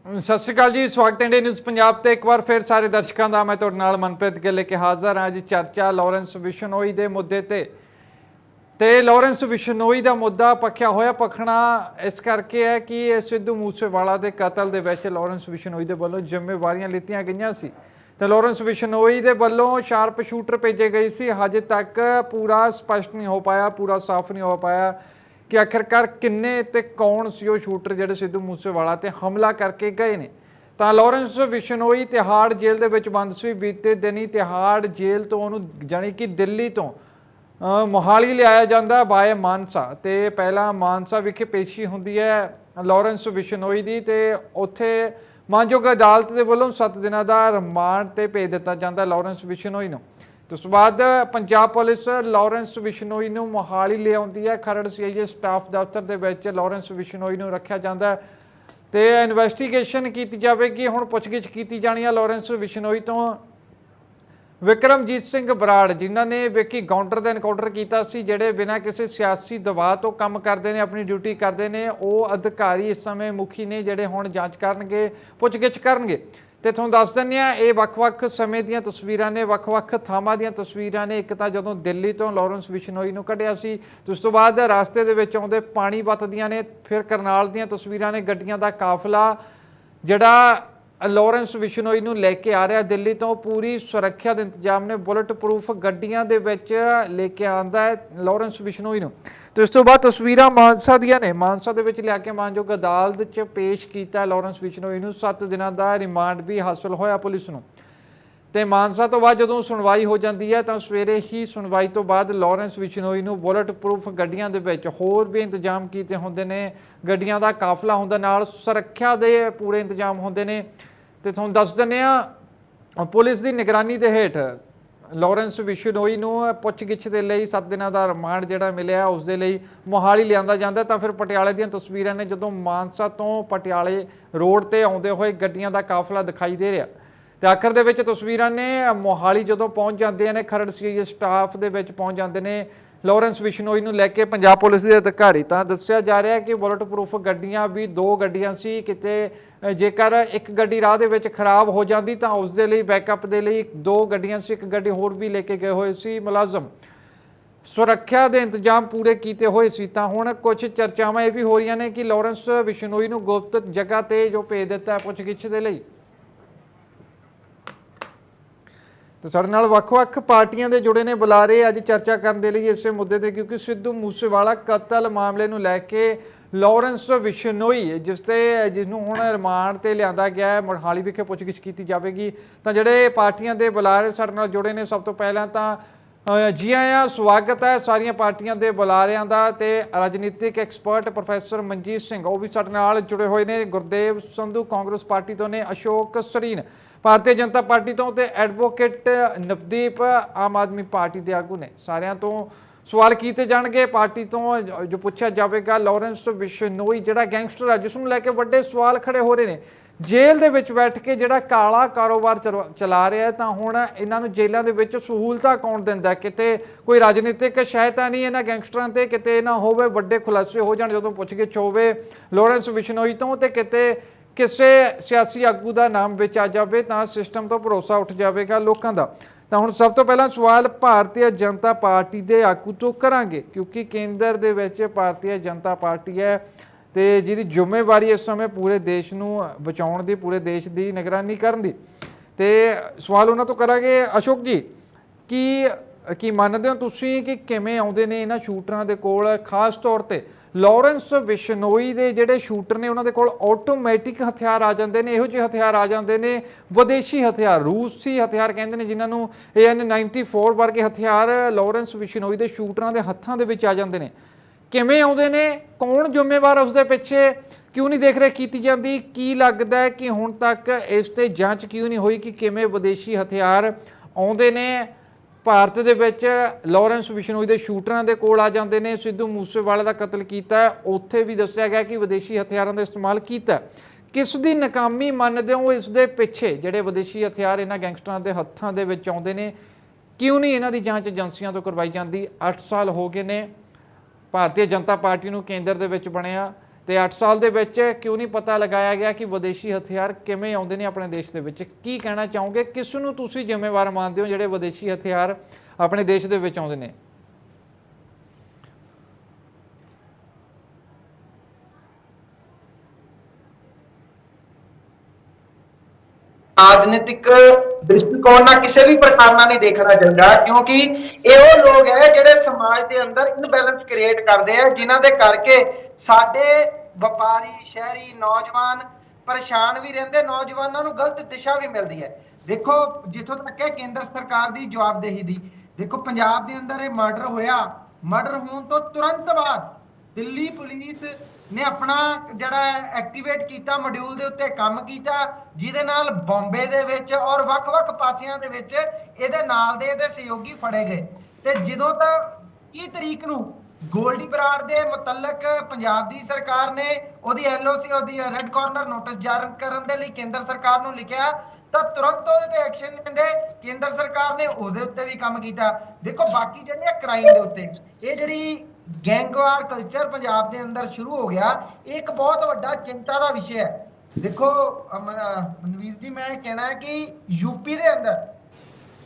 सत श्री अकाल जी, स्वागत है इंडिया न्यूज़ पंजाब ते एक बार फिर सारे दर्शकों का। मैं तुहाडे नाल मनप्रीत गिल लेके हाज़र हाँ जी। चर्चा लॉरेंस बिश्नोई के मुद्दे ते लॉरेंस बिश्नोई का मुद्दा पक्या होया पखना इस करके है कि सिद्धू मूसेवाला के कतल दे विच लॉरेंस बिश्नोई के वलों जिम्मेवारियां लित्तियां गईयां सी ते लॉरेंस बिश्नोई के वलों शार्प शूटर भेजे गए सी। हजे तक पूरा स्पष्ट नहीं हो पाया, पूरा साफ नहीं हो पाया कि आखिरकार किन्ने ते कौन सी वो शूटर जिहड़े सिद्धू मूसेवाला ते हमला करके गए ने। तो लॉरेंस बिश्नोई तिहाड़ जेल दे विच बंद सी। बीते दिन ही तिहाड़ जेल तो उन्होंने जानी कि दिल्ली तो मोहाली लिया जाता बाय मानसा, तो पहला मानसा विखे पेशी होंदी है लॉरेंस बिश्नोई की, तो उत्थे मानयोग अदालत के वलों 7 दिनों का रिमांड ते भेज दिता जाता लॉरेंस बिश्नोई नूं। तो उस बाद पंजाब पुलिस लॉरेंस बिश्नोई नूं मोहाली ले आउंदी है। खरड़ CIA स्टाफ दफ्तर दे विच लॉरेंस बिश्नोई नूं रखिया जांदा है ते इन्वेस्टिगेशन की जाएगी। हुण पुछगिछ की जानी है लॉरेंस बिश्नोई तो विक्रमजीत सिंह बराड़, जिन्हां ने विकी गौंडर का एनकाउंटर किया सी, जिहड़े बिना किसी सियासी दबाव तो काम करते हैं, अपनी ड्यूटी करते हैं, वो अधिकारी इस समय मुखी ने जिहड़े हुण जांच करनगे, पुछगिछ करनगे। तो तुहानूं दस दिंदे आ ये वख-वख समय दीयां तस्वीरां ने, वख-वख थावां दीयां तस्वीरां ने। एक तां जदों दिल्ली तो लॉरेंस बिश्नोई नूं कढिया सी, तो उस तो बाद रास्ते दे विच आउंदे पानी वतदियां ने। फिर करनाल दीयां तस्वीरां ने, गड्डियां दा काफला जिहड़ा लॉरेंस बिश्नोई नूं लैके आ रहा दिल्ली तो पूरी सुरक्षा के इंतजाम ने। बुलेट प्रूफ गड्डियां दे विच लेके आंदा है लॉरेंस बिश्नोई नूं। तो इस तो बाद तस्वीरां मानसा दियां ने, मानसा दे विच लिया के मानयोग अदालत च पेश किया लॉरेंस बिश्नोई नूं। 7 दिनों का रिमांड भी हासिल होया पुलिस नूं। ते मानसा तो बाद जदों सुनवाई हो जाती है तो सवेरे ही सुनवाई तो बाद लॉरेंस बिश्नोई नूं बुलेट प्रूफ गड्डियां दे विच होर भी इंतजाम किए होंदे ने। गड्डियां दा काफला हुंदा नाल, सुरक्षा दे पूरे इंतजाम होंदे ने। ते तुहानूं दस दिंदे आ पुलिस की निगरानी के हेठ लॉरेंस बिश्नोई नूं पुछगिछ दे लई 7 दिनों का रिमांड जिहड़ा मिलिया उस दे लई मोहाली लिआंदा जांदा। तां फिर पटियाले दीयां तस्वीरां ने, जदों मानसा तो पटियाले रोड ते आउंदे होए गड्डियां दा काफला दिखाई दे रहा। तो आखिर दे विच तस्वीरां ने मोहाली जदों पहुंच जाते हैं, खरड़ CIA स्टाफ दे विच पहुंच जाते हैं लॉरेंस बिश्नोई नूं लैके पंजाब पुलिस के अधिकारी। तो दस्सिया जा रहा है कि बुलेट प्रूफ गड्डियां भी 2 गड्डियां सी, किते जेकर एक गड्डी राह दे विच खराब हो जाती तो उस दे लई बैकअप दे लई 2 गड्डियां सी, एक गड्डी होर भी लेके गए हुए सी मुलाजम। सुरक्षा के इंतजाम पूरे किए हुए सी। तां हुण कुछ चर्चावां ये भी हो रही ने कि लॉरेंस बिश्नोई नूं गुप्त जगह ते जो भेज दिता है पुछगिछ दे लई। तो साडे नाल वख-वख पार्टियां दे जुड़े ने बुलारे अज चर्चा करने के लिए इस मुद्दे ते, क्योंकि सिद्धू मूसेवाला कतल मामले नूं लैके लॉरेंस बिश्नोई जिसनूं हुण रिमांड ते लिआंदा गया है, मोहाली विखे पुछगिछ की जाएगी। तो जिहड़े पार्टियां दे बुलारे साडे नाल जुड़े ने, सब तो पहलां तां जी आया स्वागत है सारियां पार्टियां दे बुलारियां दा। ते राजनीतिक एक्सपर्ट प्रोफैसर मनजीत सिंह वो भी साडे नाल जुड़े हुए ने, गुरदेव संधू कांग्रेस पार्टी तो ने, अशोक सरीन भारतीय जनता पार्टी तो एडवोकेट नवदीप आम आदमी पार्टी के आगू ने। सारिਆਂ तो सवाल किए जाएंगे। पार्टी तो जो पूछा जाएगा लॉरेंस बिश्नोई जिहड़ा गैंगस्टर है जिसनूं लैके वड्डे सवाल खड़े हो रहे हैं, जेल दे विच बैठ के जिहड़ा काला कारोबार चला रहा है, तो हुण इन्हां नूं जेलों दे विच सहूलतां कौन दिंदा? किते कोई राजनीतिक सहायता नहीं इन्हां गैंगस्टरां ते, किते ना होवे वड्डे खुलासे हो जाण जदों पुछगिछ होवे लॉरेंस बिश्नोई तो, ते किते किसी सियासी आगू का नाम विच आ जाए तो सिस्टम तो भरोसा उठ जाएगा लोगों का। तो हुण सब तो पहला सवाल भारतीय जनता पार्टी के आगू तो करांगे, क्योंकि केंद्र दे विच भारतीय जनता पार्टी है तो जिहदी जिम्मेवारी इस समय पूरे देश नूं बचाउण दी, पूरे देश की निगरानी करन दी। ते सवाल उन्हां तो करांगे। अशोक जी की मनदे हो तुसीं कि किवें आउंदे ने इन्हां शूटरां दे कोल, खास तौर ते लॉरेंस बिश्नोई के जिहड़े शूटर ने उन्होंने कोल ऑटोमैटिक हथियार आ जाते हैं, इहो जिहे हथियार आ जाते हैं, विदेशी हथियार, रूसी हथियार कहते हैं जिन्होंने AN-94 वर्गे हथियार लॉरेंस बिश्नोई के शूटरां के हत्थां दे विच आ जाते हैं। किवें आउंदे ने, कौन जिम्मेवार उसके पिछे, क्यों नहीं देख रेख की जाती? की लगता है कि हुण तक इस ते जांच क्यों नहीं हुई कि किवें विदेशी हथियार आउंदे ने भारत दे विच? लॉरेंस बिश्नोई के शूटरां दे कोल आ जाते हैं, सिद्धू मूसेवाले का कतल किया उत्थे भी दस्सिया गया कि विदेशी हथियारों का इस्तेमाल किया। किस दी नाकामी मनदे हो इस दे पिछे जिहड़े विदेशी हथियार इन्हां गैंगस्टरां दे हत्थां दे विच आउंदे ने? क्यों नहीं इन्हां दी जांच एजेंसियां तो करवाई जाती? 8 साल हो गए ने भारतीय जनता पार्टी नूं केंद्र दे विच बणिया ਤੇ 8 ਸਾਲ ਦੇ ਵਿੱਚ ਕਿਉਂ ਨਹੀਂ ਪਤਾ ਲਗਾਇਆ ਗਿਆ ਕਿ ਵਿਦੇਸ਼ੀ ਹਥਿਆਰ ਕਿਵੇਂ ਆਉਂਦੇ ਨੇ ਆਪਣੇ ਦੇਸ਼ ਦੇ ਵਿੱਚ? ਕੀ ਕਹਿਣਾ ਚਾਹੋਗੇ, ਕਿਸ ਨੂੰ ਤੁਸੀਂ ਜ਼ਿੰਮੇਵਾਰ ਮੰਨਦੇ ਹੋ ਜਿਹੜੇ ਵਿਦੇਸ਼ੀ ਹਥਿਆਰ ਆਪਣੇ ਦੇਸ਼ ਦੇ ਵਿੱਚ ਆਉਂਦੇ ਨੇ? राजनीतिक दृष्टिकोण ना किसी भी प्रकार ना नहीं देखना चाहिए, क्योंकि ये वो लोग है जिहड़े समाज के अंदर इनबैलेंस क्रिएट करते हैं, जिन्हां दे करके साडे व्यापारी शहरी नौजवान परेशान भी रहते, नौजवानों को गलत दिशा भी मिलती है। देखो जिथों तक है केंद्र सरकार की जवाबदेही दी, देखो पंजाब के अंदर ये मर्डर होया, मर्डर होने तो तुरंत बाद दिल्ली पुलिस ने अपना जड़ा एक्टिवेट किया मॉड्यूल के उत्ते काम किया, जिहदे नाल बॉम्बे दे विच और वख-वख पासियां दे विच इहदे नाल दे इहदे सहयोगी फड़े गए। ते जदों तक 30 तरीक नूं गोल्डी बराड़ दे मुतलक पंजाब दी सरकार ने ओदी एलओसी ओदी रेड कॉर्नर नोटिस जारी करन दे लई केंद्र सरकार नूं लिखिया, तो तुरंत ਉਹਦੇ ਤੇ ਐਕਸ਼ਨ ਲੈਂਦੇ ਕੇਂਦਰ ਸਰਕਾਰ ਨੇ ਉਹਦੇ ਉੱਤੇ ਵੀ ਕੰਮ ਕੀਤਾ। ਦੇਖੋ ਬਾਕੀ ਜਿਹੜੇ ਕ੍ਰਾਈਮ ਦੇ ਉੱਤੇ ਇਹ ਜਿਹੜੀ ਗੈਂਗਵਾਰ ਕਲਚਰ ਪੰਜਾਬ ਦੇ ਅੰਦਰ ਸ਼ੁਰੂ ਹੋ ਗਿਆ, ਇਹ ਇੱਕ ਬਹੁਤ ਵੱਡਾ ਚਿੰਤਾ ਦਾ ਵਿਸ਼ਾ ਹੈ। ਦੇਖੋ ਮਨਵੀਰ ਜੀ, ਮੈਂ ਕਹਿਣਾ ਹੈ ਕਿ यूपी ਦੇ ਅੰਦਰ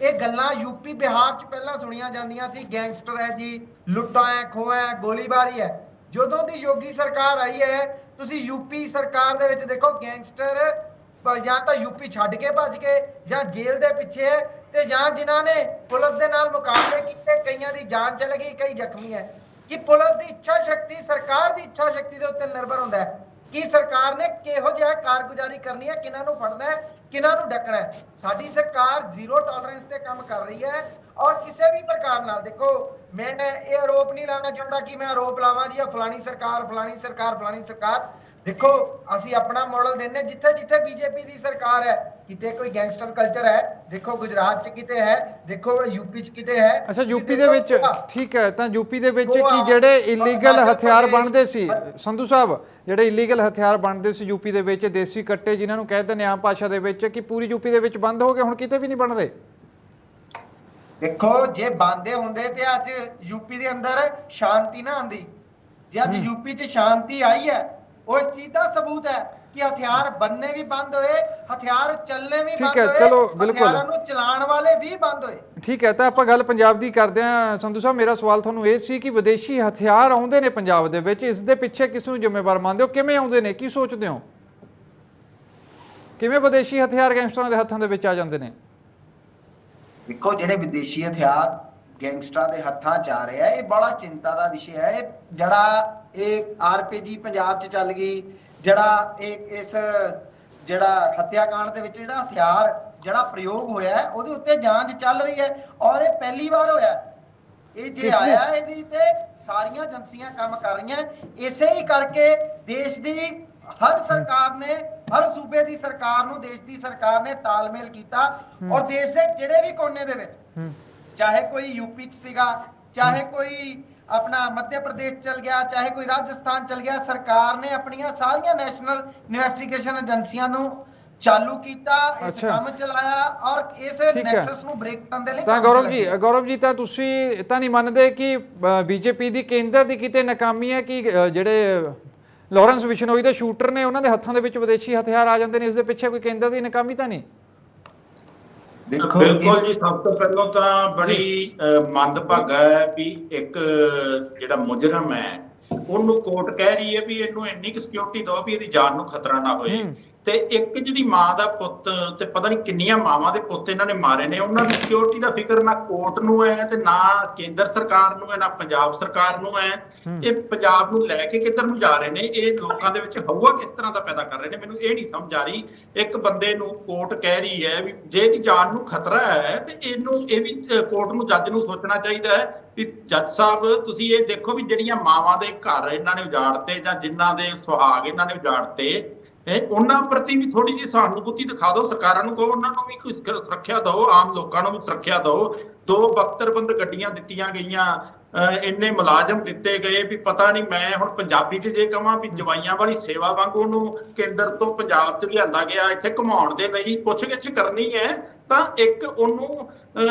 ਇਹ ਗੱਲਾਂ यूपी ਬਿਹਾਰ ਚ ਪਹਿਲਾਂ ਸੁਣੀਆਂ ਜਾਂਦੀਆਂ ਸੀ, ਗੈਂਗਸਟਰ ਹੈ ਜੀ, ਲੁੱਟਾਂ ਹੈ, ਖੋਹਾਂ ਹੈ, ਗੋਲੀਬਾਰੀ ਹੈ। ਜਦੋਂ ਦੀ ਯੋਗੀ ਸਰਕਾਰ ਆਈ ਹੈ, ਤੁਸੀਂ यूपी ਸਰਕਾਰ ਦੇ ਵਿੱਚ ਦੇਖੋ ਗੈਂਗਸਟਰ ਜਾਂ ਤਾਂ यूपी ਛੱਡ ਕੇ ਭੱਜ ਗਏ ਜਾਂ ਜੇਲ੍ਹ ਦੇ ਪਿੱਛੇ ਹੈ, ਤੇ ਜਾਂ ਜਿਨ੍ਹਾਂ ਨੇ ਪੁਲਿਸ ਦੇ ਨਾਲ ਮੁਕਾਬਲੇ ਕੀਤੇ ਕਈਆਂ ਦੀ ਜਾਨ ਚਲ ਗਈ, ਕਈ ਜ਼ਖਮੀ ਹੈ। ਕਿ ਪੁਲਿਸ ਦੀ ਇੱਛਾ ਸ਼ਕਤੀ ਸਰਕਾਰ ਦੀ ਇੱਛਾ ਸ਼ਕਤੀ ਦੇ ਉੱਤੇ ਨਿਰਭਰ ਹੁੰਦਾ ਹੈ ਕਿ ਸਰਕਾਰ ਨੇ ਕਿਹੋ ਜਿਹਾ ਕਾਰਗੁਜ਼ਾਰੀ ਕਰਨੀ ਹੈ, ਕਿਹਨਾਂ ਨੂੰ ਫੜਨਾ ਹੈ, ਕਿਹਨਾਂ ਨੂੰ ਡੱਕਣਾ ਹੈ। ਸਾਡੀ ਸਰਕਾਰ ਜ਼ੀਰੋ ਟੋਲਰੈਂਸ ਤੇ ਕੰਮ ਕਰ ਰਹੀ ਹੈ ਔਰ ਕਿਸੇ ਵੀ ਪ੍ਰਕਾਰ ਨਾਲ, ਦੇਖੋ ਮੈਂ ਇਹ ਆਰੋਪ ਨਹੀਂ ਲਾਣਾ ਚਾਹੁੰਦਾ ਕਿ ਮੈਂ ਆਰੋਪ ਲਾਵਾਂ ਜੀ ਫਲਾਣੀ ਸਰਕਾਰ ਫਲਾਣੀ ਸਰਕਾਰ ਫਲਾਣੀ ਸਰਕਾਰ। देखो ਅਸੀਂ अपना मॉडल देने जिथे जिथे बीजेपी की सरकार है, किते कोई गैंगस्टर कल्चर है, देखो गुजरात च किते है, देखो यूपी च किते है। अच्छा यूपी ਦੇ ਵਿੱਚ ਠੀਕ ਹੈ, ਤਾਂ यूपी ਦੇ ਵਿੱਚ ਕੀ ਜਿਹੜੇ ਇਲੀਗਲ ਹਥਿਆਰ ਬਣਦੇ ਸੀ ਸੰਧੂ ਸਾਹਿਬ, ਜਿਹੜੇ ਇਲੀਗਲ ਹਥਿਆਰ ਬਣਦੇ ਸੀ यूपी ਦੇ ਵਿੱਚ, ਦੇਸੀ ਕੱਟੇ ਜਿਨ੍ਹਾਂ ਨੂੰ ਕਹਿੰਦੇ ਨੇ ਆਮ ਭਾਸ਼ਾ ਦੇ ਵਿੱਚ, ਕਿ ਪੂਰੀ यूपी ਦੇ ਵਿੱਚ ਬੰਦ ਹੋ ਗਏ, ਹੁਣ ਕਿਤੇ ਵੀ ਨਹੀਂ ਬਣ ਰਹੇ? देखो जे बांधे होंदे ते अज यूपी ਦੇ ਅੰਦਰ शांति ना आंदी, जे अज यूपी च शांति आई है वो इस चीज का सबूत है कि हथियार बनने भी बंद हुए, हथियार चलने भी बंद हुए, चलो बिल्कुल हथियारों ਨੂੰ ਚਲਾਉਣ ਵਾਲੇ ਵੀ ਬੰਦ ਹੋਏ। ਠੀਕ ਹੈ, ਤਾਂ ਆਪਾਂ ਗੱਲ ਪੰਜਾਬ ਦੀ ਕਰਦੇ ਹਾਂ। ਸੰਧੂ ਸਾਹਿਬ, ਮੇਰਾ ਸਵਾਲ ਤੁਹਾਨੂੰ ਇਹ ਸੀ ਕਿ ਵਿਦੇਸ਼ੀ ਹਥਿਆਰ ਆਉਂਦੇ ਨੇ ਪੰਜਾਬ ਦੇ ਵਿੱਚ, ਇਸ ਦੇ ਪਿੱਛੇ ਕਿਸ ਨੂੰ ਜ਼ਿੰਮੇਵਾਰ ਮੰਨਦੇ ਹੋ? ਕਿਵੇਂ ਆਉਂਦੇ ਨੇ, ਕੀ ਸੋਚਦੇ ਹੋ? ਕਿਵੇਂ ਵਿਦੇਸ਼ੀ ਹਥਿਆਰ ਗੈਂਗਸਟਰਾਂ ਦੇ ਹੱਥਾਂ ਦੇ ਵਿੱਚ ਆ ਜਾਂਦੇ ਨੇ? ਦੇਖੋ ਜਿਹੜੇ ਵਿਦੇਸ਼ੀ ਹਥਿਆਰ ਗੈਂਗਸਟਰਾਂ ਦੇ ਹੱਥਾਂ 'ਚ ਆ ਰਿਹਾ, ਇਹ ਬੜਾ ਚਿੰਤਾ ਦਾ ਵਿਸ਼ਾ ਹੈ। ਜਿਹੜਾ ਇਹ ਆਰਪੀਜੀ ਪੰਜਾਬ 'ਚ ਚੱਲ ਗਈ, ਜਿਹੜਾ ਇਹ ਇਸ ਜਿਹੜਾ ਹੱਤਿਆਕਾਂਡ ਦੇ ਵਿੱਚ ਜਿਹੜਾ ਹਥਿਆਰ ਜਿਹੜਾ ਪ੍ਰਯੋਗ ਹੋਇਆ ਹੈ, ਉਹਦੇ ਉੱਤੇ ਜਾਂਚ ਚੱਲ ਰਹੀ ਹੈ ਔਰ ਇਹ ਪਹਿਲੀ ਵਾਰ ਹੋਇਆ। ਇਹ ਜੇ ਆਇਆ ਇਹਦੀ ਤੇ ਸਾਰੀਆਂ ਏਜੰਸੀਆਂ ਕੰਮ ਕਰ ਰਹੀਆਂ। ਇਸੇ ਹੀ ਕਰਕੇ ਦੇਸ਼ ਦੀ ਹਰ ਸਰਕਾਰ ਨੇ, ਹਰ ਸੂਬੇ ਦੀ ਸਰਕਾਰ ਨੂੰ ਦੇਸ਼ ਦੀ ਸਰਕਾਰ ਨੇ ਤਾਲਮੇਲ ਕੀਤਾ ਔਰ ਦੇਸ਼ ਦੇ ਜਿਹੜੇ ਵੀ ਕੋਨੇ ਦੇ ਵਿੱਚ, चाहे कोई यूपी सीगा, चाहे कोई अपना मध्य प्रदेश चल गया, चाहे कोई राजस्थान चल गया, सरकार ने अपनी सारिया नैशनल इन्वेस्टिगेशन एजेंसियां नु चालू किया, इस काम चलाया और इस नेक्सस नु ब्रेक करन दे लई। ਤਾਂ ਗੌਰਵ ਜੀ ਤਾਂ ਤੁਸੀਂ ਤਾਂ ਨਹੀਂ ਮੰਨਦੇ ਕਿ ਬੀਜੇਪੀ ਦੀ ਕੇਂਦਰ ਦੀ ਕਿਤੇ ਨਾਕਾਮੀ ਹੈ ਕਿ ਜਿਹੜੇ ਲਾਰੈਂਸ ਬਿਸ਼ਨੋਈ ਦੇ ਸ਼ੂਟਰ ਨੇ ਉਹਨਾਂ ਦੇ ਹੱਥਾਂ ਦੇ ਵਿੱਚ ਵਿਦੇਸ਼ੀ ਹਥਿਆਰ ਆ ਜਾਂਦੇ ਨੇ, ਇਸ ਦੇ ਪਿੱਛੇ ਕੋਈ ਕੇਂਦਰ ਦੀ ਨਾਕਾਮੀ ਤਾਂ ਨਹੀਂ? बिल्कुल जी, सब तो पहलों तो बड़ी मंदभागा है भी एक जिहड़ा मुजरम है ਉਹਨੂੰ ਕੋਰਟ ਕਹਿ ਰਹੀ ਹੈ ਵੀ ਇਹਨੂੰ ਇੰਨੀ ਕੁ ਸਿਕਿਉਰਿਟੀ ਦਿਓ ਵੀ ਇਹਦੀ ਜਾਨ ਨੂੰ ਖਤਰਾ ਨਾ ਹੋਏ, ਤੇ ਇੱਕ ਜਿਹੜੀ ਮਾਂ ਦਾ ਪੁੱਤ ਤੇ ਪਤਾ ਨਹੀਂ ਕਿੰਨੀਆਂ ਮਾਵਾਂ ਦੇ ਪੁੱਤ ਇਹਨਾਂ ਨੇ ਮਾਰੇ ਨੇ, ਉਹਨਾਂ ਦੀ ਸਿਕਿਉਰਿਟੀ ਦਾ ਫਿਕਰ ਨਾ ਕੋਰਟ ਨੂੰ ਹੈ ਤੇ ਨਾ ਕੇਂਦਰ ਸਰਕਾਰ ਨੂੰ ਹੈ, ਨਾ ਪੰਜਾਬ ਸਰਕਾਰ ਨੂੰ ਹੈ। ਇਹ ਪੰਜਾਬ ਨੂੰ ਲੈ ਕੇ ਕਿੱਧਰ ਨੂੰ ਜਾ ਰਹੇ ਨੇ? ਇਹ ਲੋਕਾਂ ਦੇ ਵਿੱਚ ਹਊਆ ਕਿਸ ਤਰ੍ਹਾਂ ਦਾ ਪੈਦਾ ਕਰ ਰਹੇ ਨੇ? ਮੈਨੂੰ ਇਹ ਨਹੀਂ ਸਮਝ ਆ ਰਹੀ। ਇੱਕ ਬੰਦੇ ਨੂੰ ਕੋਰਟ ਕਹਿ ਰਹੀ ਹੈ ਵੀ ਜੇ ਇਹਦੀ ਜਾਨ ਨੂੰ ਖਤਰਾ ਹੈ ਤੇ ਇਹਨੂੰ ਇਹ ਵੀ ਕੋਰਟ ਨੂੰ, ਜੱਜ ਨੂੰ ਸੋਚਣਾ ਚਾਹੀਦਾ ਹੈ ਵੀ ਜੱਜ ਸਾਹਿਬ ਤੁਸੀਂ ਇਹ ਦੇਖੋ ਵੀ ਜਿਹੜੀਆਂ ਮਾਵਾਂ ਦੇ ਘਰ ਇਹਨਾਂ ਨੇ ਉਜਾੜਤੇ ਜਾਂ ਜਿਨ੍ਹਾਂ ਦੇ ਸੁਹਾਗ ਇਹਨਾਂ ਨੇ ਉਜਾੜਤੇ, ਉਹਨਾਂ ਪ੍ਰਤੀ ਵੀ ਥੋੜੀ ਜਿਹੀ ਸਹਾਨੁਭੂਤੀ ਦਿਖਾ ਦਿਓ। ਸਰਕਾਰਾਂ ਨੂੰ ਕਹੋ ਉਹਨਾਂ ਨੂੰ ਵੀ ਕੋਈ ਸੁਰੱਖਿਆ ਦਿਓ, ਆਮ ਲੋਕਾਂ ਨੂੰ ਵੀ ਸੁਰੱਖਿਆ ਦਿਓ। 2 ਬਖਤਰਬੰਦ ਗੱਡੀਆਂ ਦਿੱਤੀਆਂ ਗਈਆਂ, ਇੰਨੇ ਮੁਲਾਜ਼ਮ ਦਿੱਤੇ ਗਏ ਵੀ ਪਤਾ ਨਹੀਂ, ਮੈਂ ਹੁਣ ਪੰਜਾਬੀ 'ਚ ਜੇ ਕਹਾਂ ਵੀ ਜਵਾਈਆਂ ਵਾਲੀ ਸੇਵਾ ਵਾਂਗੂ ਉਹਨੂੰ ਕੇਂਦਰ ਤੋਂ ਪੰਜਾਬ 'ਚ ਲਿਆਂਦਾ ਗਿਆ ਇੱਥੇ ਘੁਮਾਉਣ ਦੇ ਲਈ ਪੁੱਛਗਿੱਛ ਕਰਨੀ ਹੈ, ਤਾਂ ਇੱਕ ਉਹਨੂੰ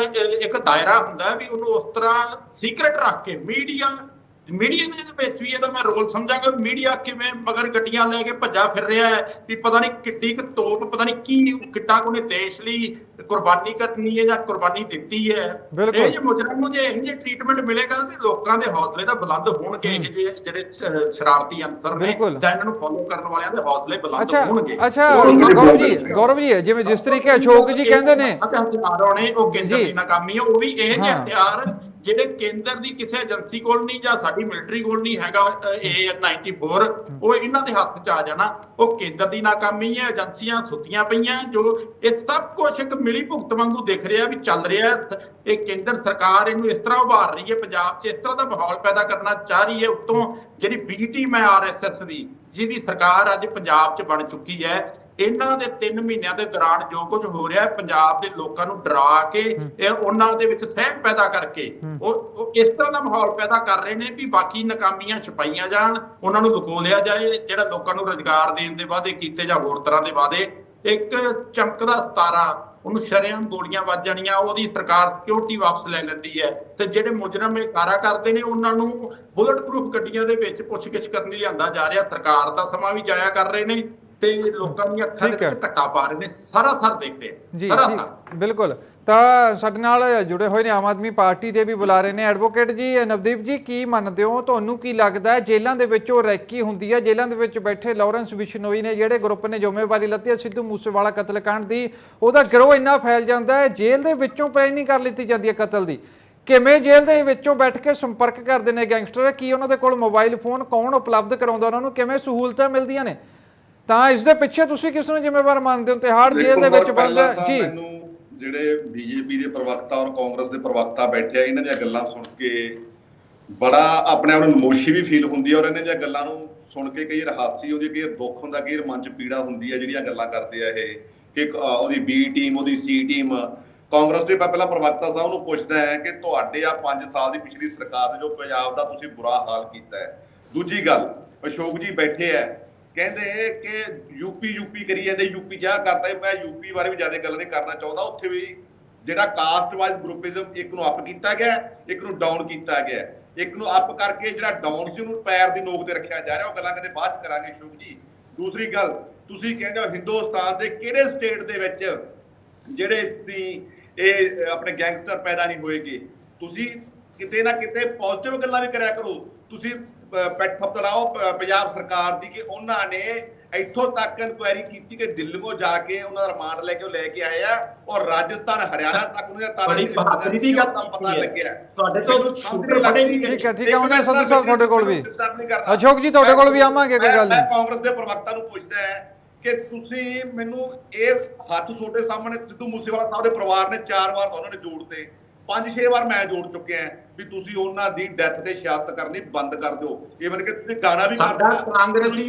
ਇੱਕ ਦਾਇਰਾ ਹੁੰਦਾ ਵੀ ਉਹਨੂੰ ਉਸ ਤਰ੍ਹਾਂ ਸੀਕ੍ਰੇਟ ਰੱਖ ਕੇ ਮੀਡੀਆ ਮੀਡੀਆ ਦੇ ਵਿੱਚ ਵੀ ਇਹਦਾ ਮੈਂ ਰੋਲ ਸਮਝਾਂਗਾ। ਮੀਡੀਆ ਕਿਵੇਂ ਮਗਰ ਗੱਡੀਆਂ ਲੈ ਕੇ ਭੱਜਾ ਫਿਰ ਰਿਹਾ ਹੈ ਵੀ ਪਤਾ ਨਹੀਂ ਕਿੱਡੀ ਕੁ ਤੋਪ, ਪਤਾ ਨਹੀਂ ਕੀ ਕਿੱਡਾ ਉਹਨੇ ਦੇਸ਼ ਲਈ ਕੁਰਬਾਨੀ ਕਰਨੀ ਹੈ ਜਾਂ ਕੁਰਬਾਨੀ ਦਿੱਤੀ ਹੈ। ਇਹ ਜੇ ਮੁਜਰਮ ਨੂੰ ਜੇ ਇਹ ਜਿਹੇ ਟ੍ਰੀਟਮੈਂਟ ਮਿਲੇਗਾ ਤੇ ਲੋਕਾਂ ਦੇ ਹੌਸਲੇ ਤਾਂ ਬੁਲੰਦ ਹੋਣਗੇ। ਇਹ ਜਿਹੜੇ ਸ਼ਰਾਰਤੀ ਅਨਸਰ ਨੇ ਜਾਂ ਇਹਨਾਂ ਨੂੰ ਫੋਲੋ ਕਰਨ ਵਾਲਿਆਂ ਦੇ ਹੌਸਲੇ ਬੁਲੰਦ ਹੋਣਗੇ। ਅੱਛਾ ਗੌਰਵ ਜੀ ਜਿਵੇਂ ਜਿਸ ਤਰੀਕੇ ਅਸ਼ੋਕ ਜੀ ਕਹਿੰਦੇ ਨੇ ਹਥਿਆਰ ਆਉਣੇ ਉਹ ਕੇਂਦਰ ਦੀ ਨਾਕਾਮੀ ਹੈ। ਉਹ ਵੀ ਇਹ ਜਿਹੇ ਹਥਿਆਰ ਜਿਹੜੇ ਕੇਂਦਰ ਦੀ ਕਿਸੇ ਏਜੰਸੀ ਕੋਲ ਨਹੀਂ ਜਾਂ ਸਾਡੀ ਮਿਲਟਰੀ ਕੋਲ ਨਹੀਂ ਹੈਗਾ AN-94, ਉਹ ਇਹਨਾਂ ਦੇ ਹੱਥ 'ਚ ਆ ਜਾਣਾ। ਉਹ ਕੇਂਦਰ ਦੀ ਨਾਕਾਮੀ ਹੈ। ਏਜੰਸੀਆਂ ਸੁੱਤੀਆਂ ਪਈਆਂ। ਜੋ ਇਹ ਸਭ ਕੁਝ ਇੱਕ ਮਿਲੀ ਭੁਗਤ ਵਾਂਗੂ ਦਿਖ ਰਿਹਾ ਵੀ ਚੱਲ ਰਿਹਾ। ਇਹ ਕੇਂਦਰ ਸਰਕਾਰ ਇਹਨੂੰ ਇਸ ਤਰ੍ਹਾਂ ਉਭਾਰ ਰਹੀ ਹੈ, ਪੰਜਾਬ 'ਚ ਇਸ ਤਰ੍ਹਾਂ ਦਾ ਮਾਹੌਲ ਪੈਦਾ ਕਰਨਾ ਚਾਹ ਰਹੀ ਹੈ। ਉੱਤੋਂ ਜਿਹੜੀ B ਟੀਮ ਹੈ RSS ਦੀ, ਜਿਹਦੀ ਸਰਕਾਰ ਅੱਜ ਪੰਜਾਬ 'ਚ ਬਣ ਚੁੱਕੀ ਹੈ, ਇਹਨਾਂ ਦੇ 3 ਮਹੀਨਿਆਂ ਦੇ ਦੌਰਾਨ ਜੋ ਕੁਝ ਹੋ ਰਿਹਾ ਪੰਜਾਬ ਦੇ ਲੋਕਾਂ ਨੂੰ ਡਰਾ ਕੇ ਉਹਨਾਂ ਦੇ ਵਿੱਚ ਸਹਿਮ ਪੈਦਾ ਕਰਕੇ ਉਹ ਇਸ ਤਰ੍ਹਾਂ ਦਾ ਮਾਹੌਲ ਪੈਦਾ ਕਰ ਰਹੇ ਨੇ ਵੀ ਬਾਕੀ ਨਾਕਾਮੀਆਂ ਛਪਾਈਆਂ ਜਾਣ, ਉਹਨਾਂ ਨੂੰ ਲੁਕੋ ਲਿਆ ਜਾਏ। ਜਿਹੜਾ ਲੋਕਾਂ ਨੂੰ ਰੁਜ਼ਗਾਰ ਦੇਣ ਦੇ ਵਾਅਦੇ ਕੀਤੇ ਜਾਂ ਹੋਰ ਤਰ੍ਹਾਂ ਦੇ ਵਾਅਦੇ, ਇੱਕ ਚਮਕਦਾ ਸਿਤਾਰਾ, ਉਹਨੂੰ ਸ਼ਰੇਆਮ ਗੋਲੀਆਂ ਵੱਜ ਜਾਣੀਆਂ, ਉਹਦੀ ਸਰਕਾਰ ਸਿਕਿਉਰਿਟੀ ਵਾਪਸ ਲੈ ਲੈਂਦੀ ਹੈ। ਤੇ ਜਿਹੜੇ ਮੁਜਰਮ ਇਹ ਕਾਰਾ ਕਰਦੇ ਨੇ ਉਹਨਾਂ ਨੂੰ ਬੁਲਟ ਪ੍ਰੂਫ ਗੱਡੀਆਂ ਦੇ ਵਿੱਚ ਪੁੱਛਗਿੱਛ ਕਰਨ ਲਈ ਲਿਆਂਦਾ ਜਾ ਰਿਹਾ। ਸਰਕਾਰ ਦਾ ਸਮਾਂ ਵੀ ਜਾਇਆ ਕਰ ਰਹੇ ਨੇ ਤੇ ਲੋਕਾਂ ਦੀਆਂ ਅੱਖਾਂ ਦੇ ਵਿੱਚ ਘੱਟਾ ਪਾ ਰਹੇ ਨੇ। ਸਾਰਾ ਦੇਖ ਰਹੇ ਜੀ ਬਿਲਕੁਲ। ਤਾਂ ਸਾਡੇ ਨਾਲ ਜੁੜੇ ਹੋਏ ਨੇ ਆਮ ਆਦਮੀ ਪਾਰਟੀ ਦੇ ਵੀ ਬੁਲਾ ਰਹੇ ਨੇ ਐਡਵੋਕੇਟ ਜੀ। ਨਵਦੀਪ ਜੀ, ਕੀ ਮੰਨਦੇ ਹੋ, ਤੁਹਾਨੂੰ ਕੀ ਲੱਗਦਾ ਹੈ ਜੇਲ੍ਹਾਂ ਦੇ ਵਿੱਚ ਉਹ ਰੈਕੀ ਹੁੰਦੀ ਹੈ, ਜੇਲ੍ਹਾਂ ਦੇ ਵਿੱਚ ਬੈਠੇ ਲਾਰੈਂਸ ਬਿਸ਼ਨੋਈ ਨੇ ਜਿਹੜੇ ਗਰੁੱਪ ਨੇ ਜ਼ਿੰਮੇਵਾਰੀ ਲੱਤੀ ਹੈ ਸਿੱਧੂ ਮੂਸੇਵਾਲਾ ਕਤਲकांड ਦੀ, ਉਹਦਾ ਗਿਰੋਹ ਇੰਨਾ ਫੈਲ ਜਾਂਦਾ ਹੈ, ਜੇਲ੍ਹ ਦੇ ਵਿੱਚੋਂ ਪਲੈਨਿੰਗ ਕਰ ਲਿੱਤੀ ਜਾਂਦੀ ਹੈ ਕਤਲ ਦੀ। ਕਿਵੇਂ ਜੇਲ੍ਹ ਦੇ ਵਿੱਚੋਂ ਬੈਠ ਕੇ ਸੰਪਰਕ ਕਰਦੇ ਨੇ ਗੈਂਗਸਟਰ? ਕੀ ਉਹਨਾਂ ਦੇ ਕੋਲ ਮੋਬਾਈਲ ਫੋਨ ਕੌਣ ਉਪਲਬਧ ਕਰਾਉਂਦਾ ਉਹਨਾਂ ਨੂੰ? ਕਿਵੇਂ ਸਹੂਲਤਾਂ ਮਿਲਦੀਆਂ ਨੇ? ਤਾਂ ਇਸ ਦੇ ਪਿੱਛੇ ਤੁਸੀਂ ਕਿਸ ਨੂੰ ਜ਼ਿੰਮੇਵਾਰ ਮੰਨਦੇ ਹੋ? ਤਿਹਾੜ ਜੇਲ੍ਹ ਦੇ ਵਿੱਚ ਬੰਦ ਜੀ ਜਿਹੜੇ ਬੀਜੇਪੀ ਦੇ ਪ੍ਰਵਕਤਾ ਔਰ ਕਾਂਗਰਸ ਦੇ ਪ੍ਰਵਕਤਾ ਬੈਠੇ ਆ, ਇਹਨਾਂ ਦੀਆਂ ਗੱਲਾਂ ਸੁਣ ਕੇ ਬੜਾ ਆਪਣੇ ਆਪ ਨੂੰ ਨਮੋਸ਼ੀ ਵੀ ਫੀਲ ਹੁੰਦੀ ਹੈ ਔਰ ਇਹਨਾਂ ਦੀਆਂ ਗੱਲਾਂ ਨੂੰ ਸੁਣ ਕੇ ਕਈ ਹਾਸੀ ਹੁੰਦੀ, ਕਈ ਦੁੱਖ ਹੁੰਦਾ, ਕਈ ਮਨ 'ਚ ਪੀੜਾ ਹੁੰਦੀ ਹੈ ਜਿਹੜੀਆਂ ਗੱਲਾਂ ਕਰਦੇ ਆ ਇਹ ਕਿ ਉਹਦੀ B ਟੀਮ, ਉਹਦੀ C ਟੀਮ। ਕਾਂਗਰਸ ਦੇ ਪਹਿਲਾਂ ਪ੍ਰਵਕਤਾ ਸਾਹਿਬ ਨੂੰ ਪੁੱਛਦਾ ਹੈ ਕਿ ਤੁਹਾਡੇ ਆ 5 ਸਾਲ ਦੀ ਪਿਛਲੀ ਸਰਕਾਰ ਦੇ ਜੋ ਪੰਜਾਬ ਦਾ ਤੁਸੀਂ ਬੁਰਾ ਹਾਲ ਕੀਤਾ ਹੈ। ਦੂਜੀ ਗੱਲ, ਅਸ਼ੋਕ ਜੀ ਬੈਠੇ ਆ ਕਹਿੰਦੇ ਕਿ ਯੂਪੀ ਕਰੀ ਜਾਂਦੇ, ਯੂਪੀ ਜਾ ਕਰਦਾ। ਮੈਂ ਯੂਪੀ ਬਾਰੇ ਵੀ ਜ਼ਿਆਦਾ ਗੱਲ ਨਹੀਂ ਕਰਨਾ ਚਾਹੁੰਦਾ। ਉੱਥੇ ਵੀ ਜਿਹੜਾ ਕਾਸਟ ਵਾਈਜ਼ ਗਰੁੱਪਿਜ਼ਮ, ਇੱਕ ਨੂੰ ਅਪ ਕੀਤਾ ਗਿਆ, ਇੱਕ ਨੂੰ ਡਾਊਨ ਕੀਤਾ ਗਿਆ। ਇੱਕ ਨੂੰ ਅਪ ਕਰਕੇ ਜਿਹੜਾ ਡਾਊਨ ਸੀ ਉਹਨੂੰ ਪੈਰ ਦੀ ਨੋਕ ਤੇ ਰੱਖਿਆ ਜਾ ਰਿਹਾ। ਉਹ ਗੱਲਾਂ ਕਦੇ ਬਾਅਦ ਚ ਕਰਾਂਗੇ ਅਸ਼ੋਕ ਜੀ। ਦੂਸਰੀ ਗੱਲ, ਤੁਸੀਂ ਕਹਿੰਦੇ ਹੋ ਹਿੰਦੁਸਤਾਨ ਦੇ ਕਿਹੜੇ ਸਟੇਟ ਦੇ ਵਿੱਚ ਜਿਹੜੇ ਤੁਸੀਂ ਇਹ ਆਪਣੇ ਗੈਂਗਸਟਰ ਪੈਦਾ ਨਹੀਂ ਹੋਏਗੇ? ਤੁਸੀਂ ਕਿਤੇ ਨਾ ਕਿਤੇ ਪੋਜ਼ਿਟਿਵ ਗੱਲਾਂ ਵੀ ਕਰਿਆ ਕਰੋ। ਤੁਸੀਂ ਪੈਟ ਫਤਰਾਓ ਪੰਜਾਬ ਸਰਕਾਰ ਦੀ ਕਿ ਉਹਨਾਂ ਨੇ ਇੱਥੋਂ ਤੱਕ ਇਨਕੁਆਇਰੀ ਕੀਤੀ ਕਿ ਦਿੱਲੀੋਂ ਜਾ ਕੇ ਉਹਨਾਂ ਦਾ ਰਿਮਾਂਡ ਲੈ ਕੇ ਉਹ ਲੈ ਕੇ ਆਏ ਆ ਔਰ ਰਾਜਸਥਾਨ ਹਰਿਆਣਾ ਤੱਕ ਉਹਨਾਂ ਦਾ ਪਤਾ ਲੱਗਿਆ। ਤੁਹਾਡੇ ਤੋਂ ਠੀਕ ਹੈ ਉਹਨਾਂ ਸੰਧੂ ਸਾਹਿਬ ਤੁਹਾਡੇ ਕੋਲ ਵੀ, ਅਸ਼ੋਕ ਜੀ ਤੁਹਾਡੇ ਕੋਲ ਵੀ ਆਵਾਂਗੇ, ਕੋਈ ਗੱਲ ਨਹੀਂ। ਕਾਂਗਰਸ ਦੇ ਪ੍ਰਵਕਤਾ ਨੂੰ ਪੁੱਛਦਾ ਹੈ ਕਿ ਤੁਸੀਂ ਮੈਨੂੰ ਇਹ ਹੱਥ ਤੁਹਾਡੇ ਸਾਹਮਣੇ ਸਿੱਧੂ ਮੂਸੇਵਾਲਾ ਸਾਹਿਬ ਦੇ ਪਰਿਵਾਰ ਨੇ 4 ਵਾਰ ਉਹਨਾਂ ਨੇ ਜੋੜਤੇ, 5-6 ਵਾਰ ਮੈਂ ਜੋੜ ਚੁੱਕਿਆ ਵੀ ਤੁਸੀਂ ਉਹਨਾਂ ਦੀ ਡੈਥ ਤੇ ਸਿਆਸਤ ਕਰਨੀ ਬੰਦ ਕਰ ਦਿਓ। ਇਵਨ ਕਿ ਤੁਸੀਂ ਗਾਣਾ ਵੀ ਸਾਡਾ ਕਾਂਗਰਸੀ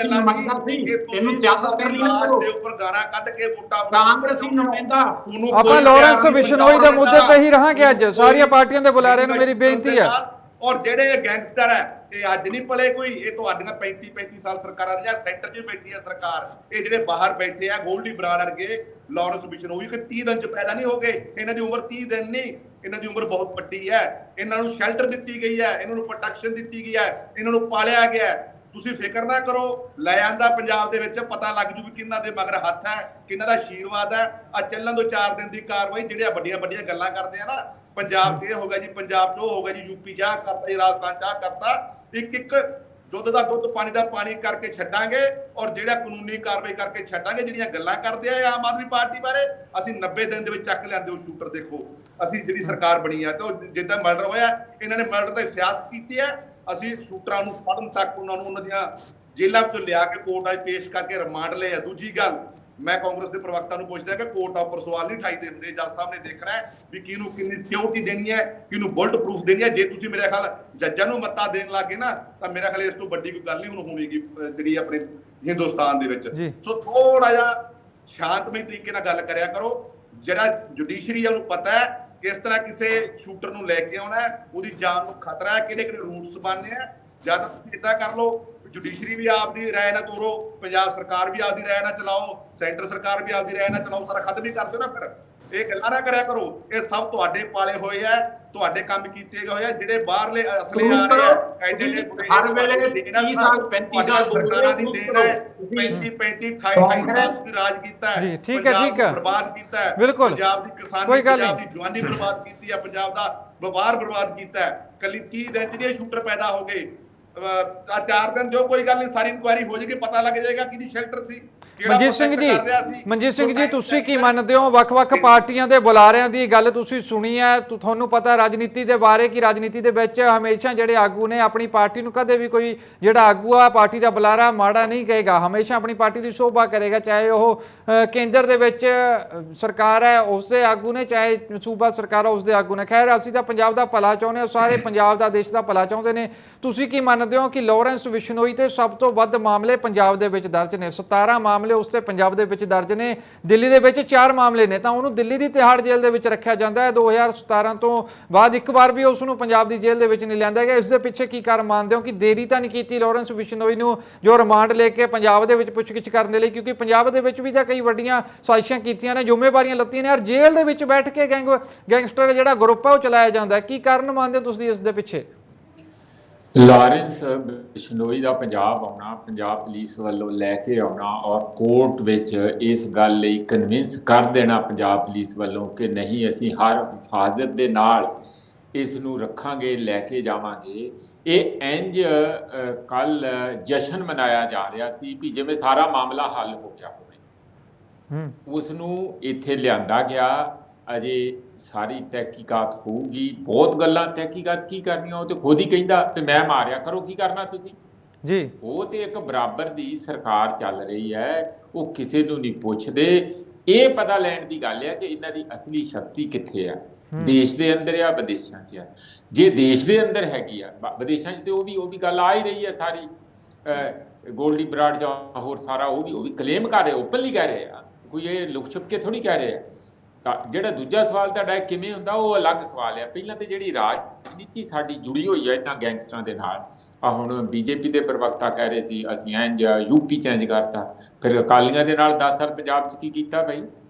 ਨੁਮਾਇੰਦਾ ਸੀ, ਇਹਨੂੰ ਸਿਆਸਤ ਕਰਨੀ ਦੇ ਉੱਪਰ ਗਾਣਾ ਕੱਢ ਕੇ ਵੋਟਾਂ ਕਾਂਗਰਸੀ ਨੁਮਾਇੰਦਾ। ਆਪਾਂ ਲਾਰੈਂਸ ਬਿਸ਼ਨੋਈ ਦੇ ਮੁੱਦੇ ਤੇ ਹੀ ਰਹਾਂਗੇ ਅੱਜ। ਸਾਰੀਆਂ ਪਾਰਟੀਆਂ ਦੇ ਬੁਲਾਰਿਆਂ ਨੂੰ ਮੇਰੀ ਬੇਨਤੀ ਹੈ। ਔਰ ਜਿਹੜੇ ਗੈਂਗਸਟਰ ਹੈ ਇਹ ਅੱਜ ਨਹੀਂ ਪਲੇ ਕੋਈ, ਇਹ ਤੁਹਾਡੀਆਂ 35 ਸਾਲ ਸਰਕਾਰਾਂ ਦੀਆਂ ਸੈਂਟਰ 'ਚ ਬੈਠੀ ਹੈ ਸਰਕਾਰ। ਇਹ ਜਿਹੜੇ ਬਾਹਰ ਬੈਠੇ ਆ ਗੋਲਡੀ ਬਰਾੜ ਵਰਗੇ, ਲਾਰੈਂਸ ਬਿਸ਼ਨੋਈ ਕਿ 30 ਦਿਨ 'ਚ ਪੈਦਾ ਨਹੀਂ ਹੋ ਗਏ। ਇਹਨਾਂ ਦੀ ਉਮਰ 30 ਦਿਨ ਨਹੀਂ, ਇਹਨਾਂ ਦੀ ਉਮਰ ਬਹੁਤ ਵੱਡੀ ਹੈ। ਇਹਨਾਂ ਨੂੰ ਸ਼ੈਲਟਰ ਦਿੱਤੀ ਗਈ ਹੈ, ਇਹਨਾਂ ਨੂੰ ਪ੍ਰੋਟੈਕਸ਼ਨ ਦਿੱਤੀ ਗਈ ਹੈ, ਇਹਨਾਂ ਨੂੰ ਪਾਲਿਆ ਗਿਆ। ਤੁਸੀਂ ਫਿਕਰ ਨਾ ਕਰੋ, ਲੈ ਆਂਦਾ ਪੰਜਾਬ ਦੇ ਵਿੱਚ ਪਤਾ ਲੱਗ ਜੂ ਵੀ ਕਿਹਨਾਂ ਦੇ ਮਗਰ ਹੱਥ ਹੈ, ਕਿਹਨਾਂ ਦਾ ਆਸ਼ੀਰਵਾਦ ਹੈ। ਆ ਚੱਲਣ ਤੋਂ 4 ਦਿਨ ਦੀ ਕਾਰਵਾਈ, ਜਿਹੜੀਆਂ ਵੱਡੀਆਂ ਗੱਲਾਂ ਕਰਦੇ ਆ ਨਾ ਪੰਜਾਬ 'ਚ ਇਹ ਹੋਗਾ ਜੀ, ਪੰਜਾਬ 'ਚ ਉਹ ਹੋਗਾ ਜੀ, ਯੂਪੀ 'ਚ ਆਹ ਕਰਤਾ ਜੀ, ਰਾਜਸਥਾਨ 'ਚ ਆਹ ਕਰਤਾ। ਇੱਕ ਦੁੱਧ ਦਾ ਦੁੱਧ, ਪਾਣੀ ਦਾ ਪਾਣੀ ਕਰਕੇ ਛੱਡਾਂਗੇ ਔਰ ਜਿਹੜਾ ਕਾਨੂੰਨੀ ਕਾਰਵਾਈ ਕਰਕੇ ਛੱਡਾਂਗੇ। ਜਿਹੜੀਆਂ ਗੱਲਾਂ ਕਰਦੇ ਆ ਆਮ ਆਦਮੀ ਪਾਰਟੀ ਬਾਰੇ, ਅਸੀਂ 90 ਦਿਨ ਦੇ ਵਿੱਚ ਚੱਕ ਲਿਆਂਦੇ ਉਹ ਸ਼ੂਟਰ। ਦੇਖੋ ਅਸੀਂ ਜਿਹੜੀ ਸਰਕਾਰ ਬਣੀ ਆ ਤੇ ਜਿੱਦਾਂ ਮਰਡਰ ਹੋਇਆ, ਇਹਨਾਂ ਨੇ ਮਰਡਰ ਦੀ ਸਿਆਸਤ ਕੀਤੀ ਹੈ। ਅਸੀਂ ਸ਼ੂਟਰਾਂ ਨੂੰ ਫੜਨ ਤੱਕ ਉਹਨਾਂ ਨੂੰ ਉਹਨਾਂ ਦੀਆਂ ਜੇਲ੍ਹਾਂ ਵਿੱਚੋਂ ਲਿਆ ਕੇ ਕੋਰਟ 'ਚ ਪੇਸ਼ ਕਰਕੇ ਰਿਮਾਂਡ ਲਏ ਆ। ਦੂਜੀ ਗੱਲ, ਮੈਂ ਕਾਂਗਰਸ ਦੇ ਪ੍ਰਵਕਤਾ ਨੂੰ ਪੁੱਛਦਾ ਕਿ ਕੋਰਟ ਆਫਰ ਸਵਾਲ ਨਹੀਂ ਉਠਾਈ ਦੇ ਹੁੰਦੇ। ਜੱਜ ਸਾਹਿਬ ਨੇ ਦੇਖਣਾ ਹੈ ਵੀ ਕਿਹਨੂੰ ਕਿੰਨੀ ਸਿਕਿਉਰਿਟੀ ਦੇਣੀ ਹੈ, ਕਿਹਨੂੰ ਬੁਲਟ ਪ੍ਰੂਫ ਦੇਣੀ ਹੈ। ਜੇ ਤੁਸੀਂ ਮੇਰੇ ਖਿਆਲ ਜੱਜਾਂ ਨੂੰ ਮੱਤਾ ਦੇਣ ਲੱਗੇ ਨਾ ਤਾਂ ਮੇਰਾ ਖਿਆਲ ਇਸ ਤੋਂ ਵੱਡੀ ਕੋਈ ਗੱਲ ਨਹੀਂ ਹੁਣ ਹੋਣੀਗੀ ਜਿਹੜੀ ਆਪਣੇ ਹਿੰਦੁਸਤਾਨ ਦੇ ਵਿੱਚ। ਸੋ ਥੋੜਾ ਜਿਹਾ ਸ਼ਾਂਤਮਈ ਤਰੀਕੇ ਨਾਲ ਗੱਲ ਕਰਿਆ ਕਰੋ। ਜਿਹੜਾ ਜੁਡੀਸ਼ਰੀ ਉਹਨੂੰ ਪਤਾ ਹੈ ਕਿਸ ਤਰ੍ਹਾਂ ਕਿਸੇ ਸ਼ੂਟਰ ਨੂੰ ਲੈ ਕੇ ਆਉਣਾ, ਉਹਦੀ ਜਾਨ ਨੂੰ ਖਤਰਾ ਹੈ, ਕਿਹੜੇ ਰੂਟਸ ਬਣਨੇ ਆ। ਜਾਂ ਤਾਂ ਤੁਸੀਂ ਇਦਾਂ ਕਰ ਲਓ, ਜੁਡੀਸ਼ਰੀ ਵੀ ਆਪਦੀ ਰਾਏ ਨਾਲ ਤੋਰੋ, ਪੰਜਾਬ ਸਰਕਾਰ ਵੀ ਆਪਦੀ ਰਾਏ ਨਾਲ ਚਲਾਓ, ਸੈਂਟਰ ਸਰਕਾਰ ਵੀ ਆਪਦੀ ਰਾਏ ਨਾਲ ਚਲਾਓ, ਸਾਰਾ ਖਤਮ ਹੀ ਕਰ ਦਿਓ ਨਾ। ਫਿਰ ਇਹ ਗੱਲਾਂ ਨਾ ਕਰਿਆ ਕਰੋ। ਇਹ ਸਭ ਤੁਹਾਡੇ ਪਾਲੇ ਹੋਏ ਆ, ਤੁਹਾਡੇ ਕੰਮ ਕੀਤੇ ਗਏ ਹੋਏ ਆ। ਜਿਹੜੇ ਬਾਹਰਲੇ ਅਸਲੇ ਆ ਰਹੇ ਆ ਐਡੇ ਐਡੇ ਹਰ ਵੇਲੇ 30 ਸਾਲ 35 ਸਾਲ ਸਰਕਾਰਾਂ ਦੀ ਦੇਣ ਹੈ। 35 28 ਸਾਲ ਤੁਸੀਂ ਰਾਜ ਕੀਤਾ ਹੈ, ਠੀਕ ਹੈ, ਠੀਕ ਹੈ, ਬਰਬਾਦ ਕੀਤਾ ਹੈ ਬਿਲਕੁਲ ਪੰਜਾਬ ਦੀ ਕਿਸਾਨੀ, ਪੰਜਾਬ ਦੀ ਜਵਾਨੀ ਬਰਬਾਦ ਕੀਤੀ ਹੈ, ਪੰਜਾਬ ਦਾ ਵਪਾਰ ਬਰਬਾਦ ਕੀਤਾ ਹੈ। ਕੱਲੀ 30 ਦਿਨ ਚ ਜਿਹੜੇ ਸ਼ੂਟਰ ਪੈਦਾ ਹੋ ਗਏ, 4 ਦਿਨ ਜੋ ਕੋਈ ਗੱਲ ਨਹੀਂ, ਸਾਰੀ ਇਨਕੁਆਇਰੀ ਹੋ ਜਾਏਗੀ, ਪਤਾ ਲੱਗ ਜਾਏਗਾ ਕਿਹਦੀ ਸ਼ੈਲਟਰ ਸੀ। ਮਨਜੀਤ ਸਿੰਘ ਜੀ ਤੁਸੀਂ ਕੀ ਮੰਨਦੇ ਹੋ? ਵੱਖ-ਵੱਖ ਪਾਰਟੀਆਂ ਦੇ ਬੁਲਾਰਿਆਂ ਦੀ ਗੱਲ ਤੁਸੀਂ ਸੁਣੀ ਹੈ, ਤੁਹਾਨੂੰ ਪਤਾ ਰਾਜਨੀਤੀ ਦੇ ਬਾਰੇ ਕਿ ਰਾਜਨੀਤੀ ਦੇ ਵਿੱਚ ਹਮੇਸ਼ਾ ਜਿਹੜੇ ਆਗੂ ਨੇ ਆਪਣੀ ਪਾਰਟੀ ਨੂੰ ਕਦੇ ਵੀ ਕੋਈ ਜਿਹੜਾ ਆਗੂ ਆ ਪਾਰਟੀ ਦਾ ਬੁਲਾਰਾ ਮਾੜਾ ਨਹੀਂ ਕਹੇਗਾ, ਹਮੇਸ਼ਾ ਆਪਣੀ ਪਾਰਟੀ ਦੀ ਸ਼ੋਭਾ ਕਰੇਗਾ, ਚਾਹੇ ਉਹ ਕੇਂਦਰ ਦੇ ਵਿੱਚ ਸਰਕਾਰ ਹੈ ਉਸ ਦੇ ਆਗੂ ਨੇ, ਚਾਹੇ ਸੂਬਾ ਸਰਕਾਰ ਹੈ ਉਸ ਦੇ ਆਗੂ ਨੇ। ਖੈਰ ਅਸੀਂ ਤਾਂ ਪੰਜਾਬ ਦਾ ਭਲਾ ਚਾਹੁੰਦੇ ਹਾਂ, ਸਾਰੇ ਪੰਜਾਬ ਦਾ ਦੇਸ਼ ਦਾ ਭਲਾ ਚਾਹੁੰਦੇ ਨੇ। ਤੁਸੀਂ ਕੀ ਮੰਨਦੇ ਹੋ ਕਿ ਲਾਰੈਂਸ ਬਿਸ਼ਨੋਈ ਤੇ ਸਭ ਤੋਂ ਵੱਧ ਮਾਮਲੇ ਪੰਜਾਬ ਦੇ ਵਿੱਚ ਦਰਜ ਨੇ? 17 ਮਾਮਲੇ ਉਸ ਤੇ ਪੰਜਾਬ ਦੇ ਵਿੱਚ ਦਰਜ ਨੇ, ਦਿੱਲੀ ਦੇ ਵਿੱਚ 4 ਮਾਮਲੇ ਨੇ, ਤਾਂ ਉਹਨੂੰ ਦਿੱਲੀ ਦੀ ਤਿਹਾੜ ਜੇਲ੍ਹ ਦੇ ਵਿੱਚ ਰੱਖਿਆ ਜਾਂਦਾ ਹੈ। 2017 ਤੋਂ ਬਾਅਦ ਇੱਕ ਵਾਰ ਵੀ ਉਸ ਨੂੰ ਪੰਜਾਬ ਦੀ ਜੇਲ੍ਹ ਦੇ ਵਿੱਚ ਨਹੀਂ ਲਿਆਂਦਾ ਗਿਆ। ਇਸ ਦੇ ਪਿੱਛੇ ਕੀ ਕਾਰਨ ਮੰਨਦੇ ਹੋ ਕਿ ਦੇਰੀ ਤਾਂ ਨਹੀਂ ਕੀਤੀ ਲਾਰੈਂਸ ਬਿਸ਼ਨੋਈ ਨੂੰ ਜੋ ਰਿਮਾਂਡ ਲੈ ਕੇ ਪੰਜਾਬ ਦੇ ਵਿੱਚ ਪੁੱਛਗਿੱਛ ਕਰਨ ਦੇ ਲਈ? ਕਿਉਂਕਿ ਪੰਜਾਬ ਦੇ ਵਿੱਚ ਵੀ ਤਾਂ ਕਈ ਵੱਡੀਆਂ ਸਾਜ਼ਿਸ਼ਾਂ ਕੀਤੀਆਂ ਨੇ, ਜ਼ਿੰਮੇਵਾਰੀਆਂ ਲੱਤੀਆਂ ਨੇ, ਔਰ ਜੇਲ੍ਹ ਦੇ ਵਿੱਚ ਬੈਠ ਕੇ ਗੈਂਗਸਟਰ ਜਿਹੜਾ ਗਰੁੱਪ ਹੈ ਉਹ ਚਲਾਇਆ ਜਾਂਦਾ ਹੈ। ਕੀ ਕਾਰਨ ਮੰਨਦੇ ਹੋ ਤੁਸੀਂ ਇਸ ਦੇ ਪਿੱਛੇ? ਲਾਰੈਂਸ ਬਿਸ਼ਨੋਈ ਦਾ ਪੰਜਾਬ ਆਉਣਾ, ਪੰਜਾਬ ਪੁਲਿਸ ਵੱਲੋਂ ਲੈ ਕੇ ਆਉਣਾ ਔਰ ਕੋਰਟ ਵਿੱਚ ਇਸ ਗੱਲ ਲਈ ਕਨਵਿੰਸ ਕਰ ਦੇਣਾ ਪੰਜਾਬ ਪੁਲਿਸ ਵੱਲੋਂ ਕਿ ਨਹੀਂ ਅਸੀਂ ਹਰ ਹਿਫਾਜ਼ਤ ਦੇ ਨਾਲ ਇਸ ਨੂੰ ਰੱਖਾਂਗੇ, ਲੈ ਕੇ ਜਾਵਾਂਗੇ। ਇਹ ਇੰਜ ਕੱਲ ਜਸ਼ਨ ਮਨਾਇਆ ਜਾ ਰਿਹਾ ਸੀ ਵੀ ਜਿਵੇਂ ਸਾਰਾ ਮਾਮਲਾ ਹੱਲ ਹੋ ਗਿਆ ਹੋਵੇ। ਉਸ ਨੂੰ ਇੱਥੇ ਲਿਆਂਦਾ ਗਿਆ, ਅਜੇ ਸਾਰੀ ਤਹਿਕੀਕਾਤ ਹੋਊਗੀ, ਬਹੁਤ ਗੱਲਾਂ ਤਹਿਕੀਕਾਤ ਕੀ ਕਰਨੀਆਂ, ਉਹ ਤੇ ਖੁਦ ਹੀ ਕਹਿੰਦਾ ਤੇ ਮੈਂ ਮਾਰਿਆ, ਕਰੋ ਕੀ ਕਰਨਾ ਤੁਸੀਂ ਜੀ। ਉਹ ਤੇ ਇੱਕ ਬਰਾਬਰ ਦੀ ਸਰਕਾਰ ਚੱਲ ਰਹੀ ਹੈ, ਉਹ ਕਿਸੇ ਨੂੰ ਨਹੀਂ ਪੁੱਛਦੇ। ਇਹ ਪਤਾ ਲੈਣ ਦੀ ਗੱਲ ਹੈ ਕਿ ਇਹਨਾਂ ਦੀ ਅਸਲੀ ਸ਼ਕਤੀ ਕਿੱਥੇ ਆ, ਦੇਸ਼ ਦੇ ਅੰਦਰ ਆ ਵਿਦੇਸ਼ਾਂ 'ਚ ਆ। ਜੇ ਦੇਸ਼ ਦੇ ਅੰਦਰ ਹੈਗੀ ਆ, ਵਿਦੇਸ਼ਾਂ 'ਚ ਤੇ ਉਹ ਵੀ ਗੱਲ ਆ ਹੀ ਰਹੀ ਹੈ ਸਾਰੀ। ਗੋਲਡੀ ਬਰਾੜ ਜਾਂ ਹੋਰ ਸਾਰਾ ਉਹ ਵੀ ਕਲੇਮ ਕਰ ਰਹੇ, ਓਪਨਲੀ ਕਹਿ ਰਹੇ ਆ, ਕੋਈ ਇਹ ਲੁਕ ਛੁਪ ਕੇ ਥੋੜੀ ਕਹਿ ਰਹੇ ਆ। ਜਿਹੜਾ ਦੂਜਾ ਸਵਾਲ ਤੁਹਾਡਾ ਕਿਵੇਂ ਹੁੰਦਾ ਉਹ ਅਲੱਗ ਸਵਾਲ ਹੈ। ਪਹਿਲਾਂ ਤੇ ਜਿਹੜੀ ਰਾਜਨੀਤੀ ਸਾਡੀ ਜੁੜੀ ਹੋਈ ਹੈ ਇਹਨਾਂ ਗੈਂਗਸਟਰਾਂ ਦੇ ਨਾਲ, ਆ ਹੁਣ ਬੀਜੇਪੀ ਦੇ ਪ੍ਰਵਕਤਾ ਕਹਿ ਰਹੇ ਸੀ ਅਸੀਂ ਇੰਜ ਯੂਪੀ ਚੇਂਜ ਕਰਤਾ, ਫਿਰ ਅਕਾਲੀਆਂ ਦੇ ਨਾਲ 10 ਸਾਲ ਪੰਜਾਬ 'ਚ ਕੀ ਕੀਤਾ ਭਾਈ?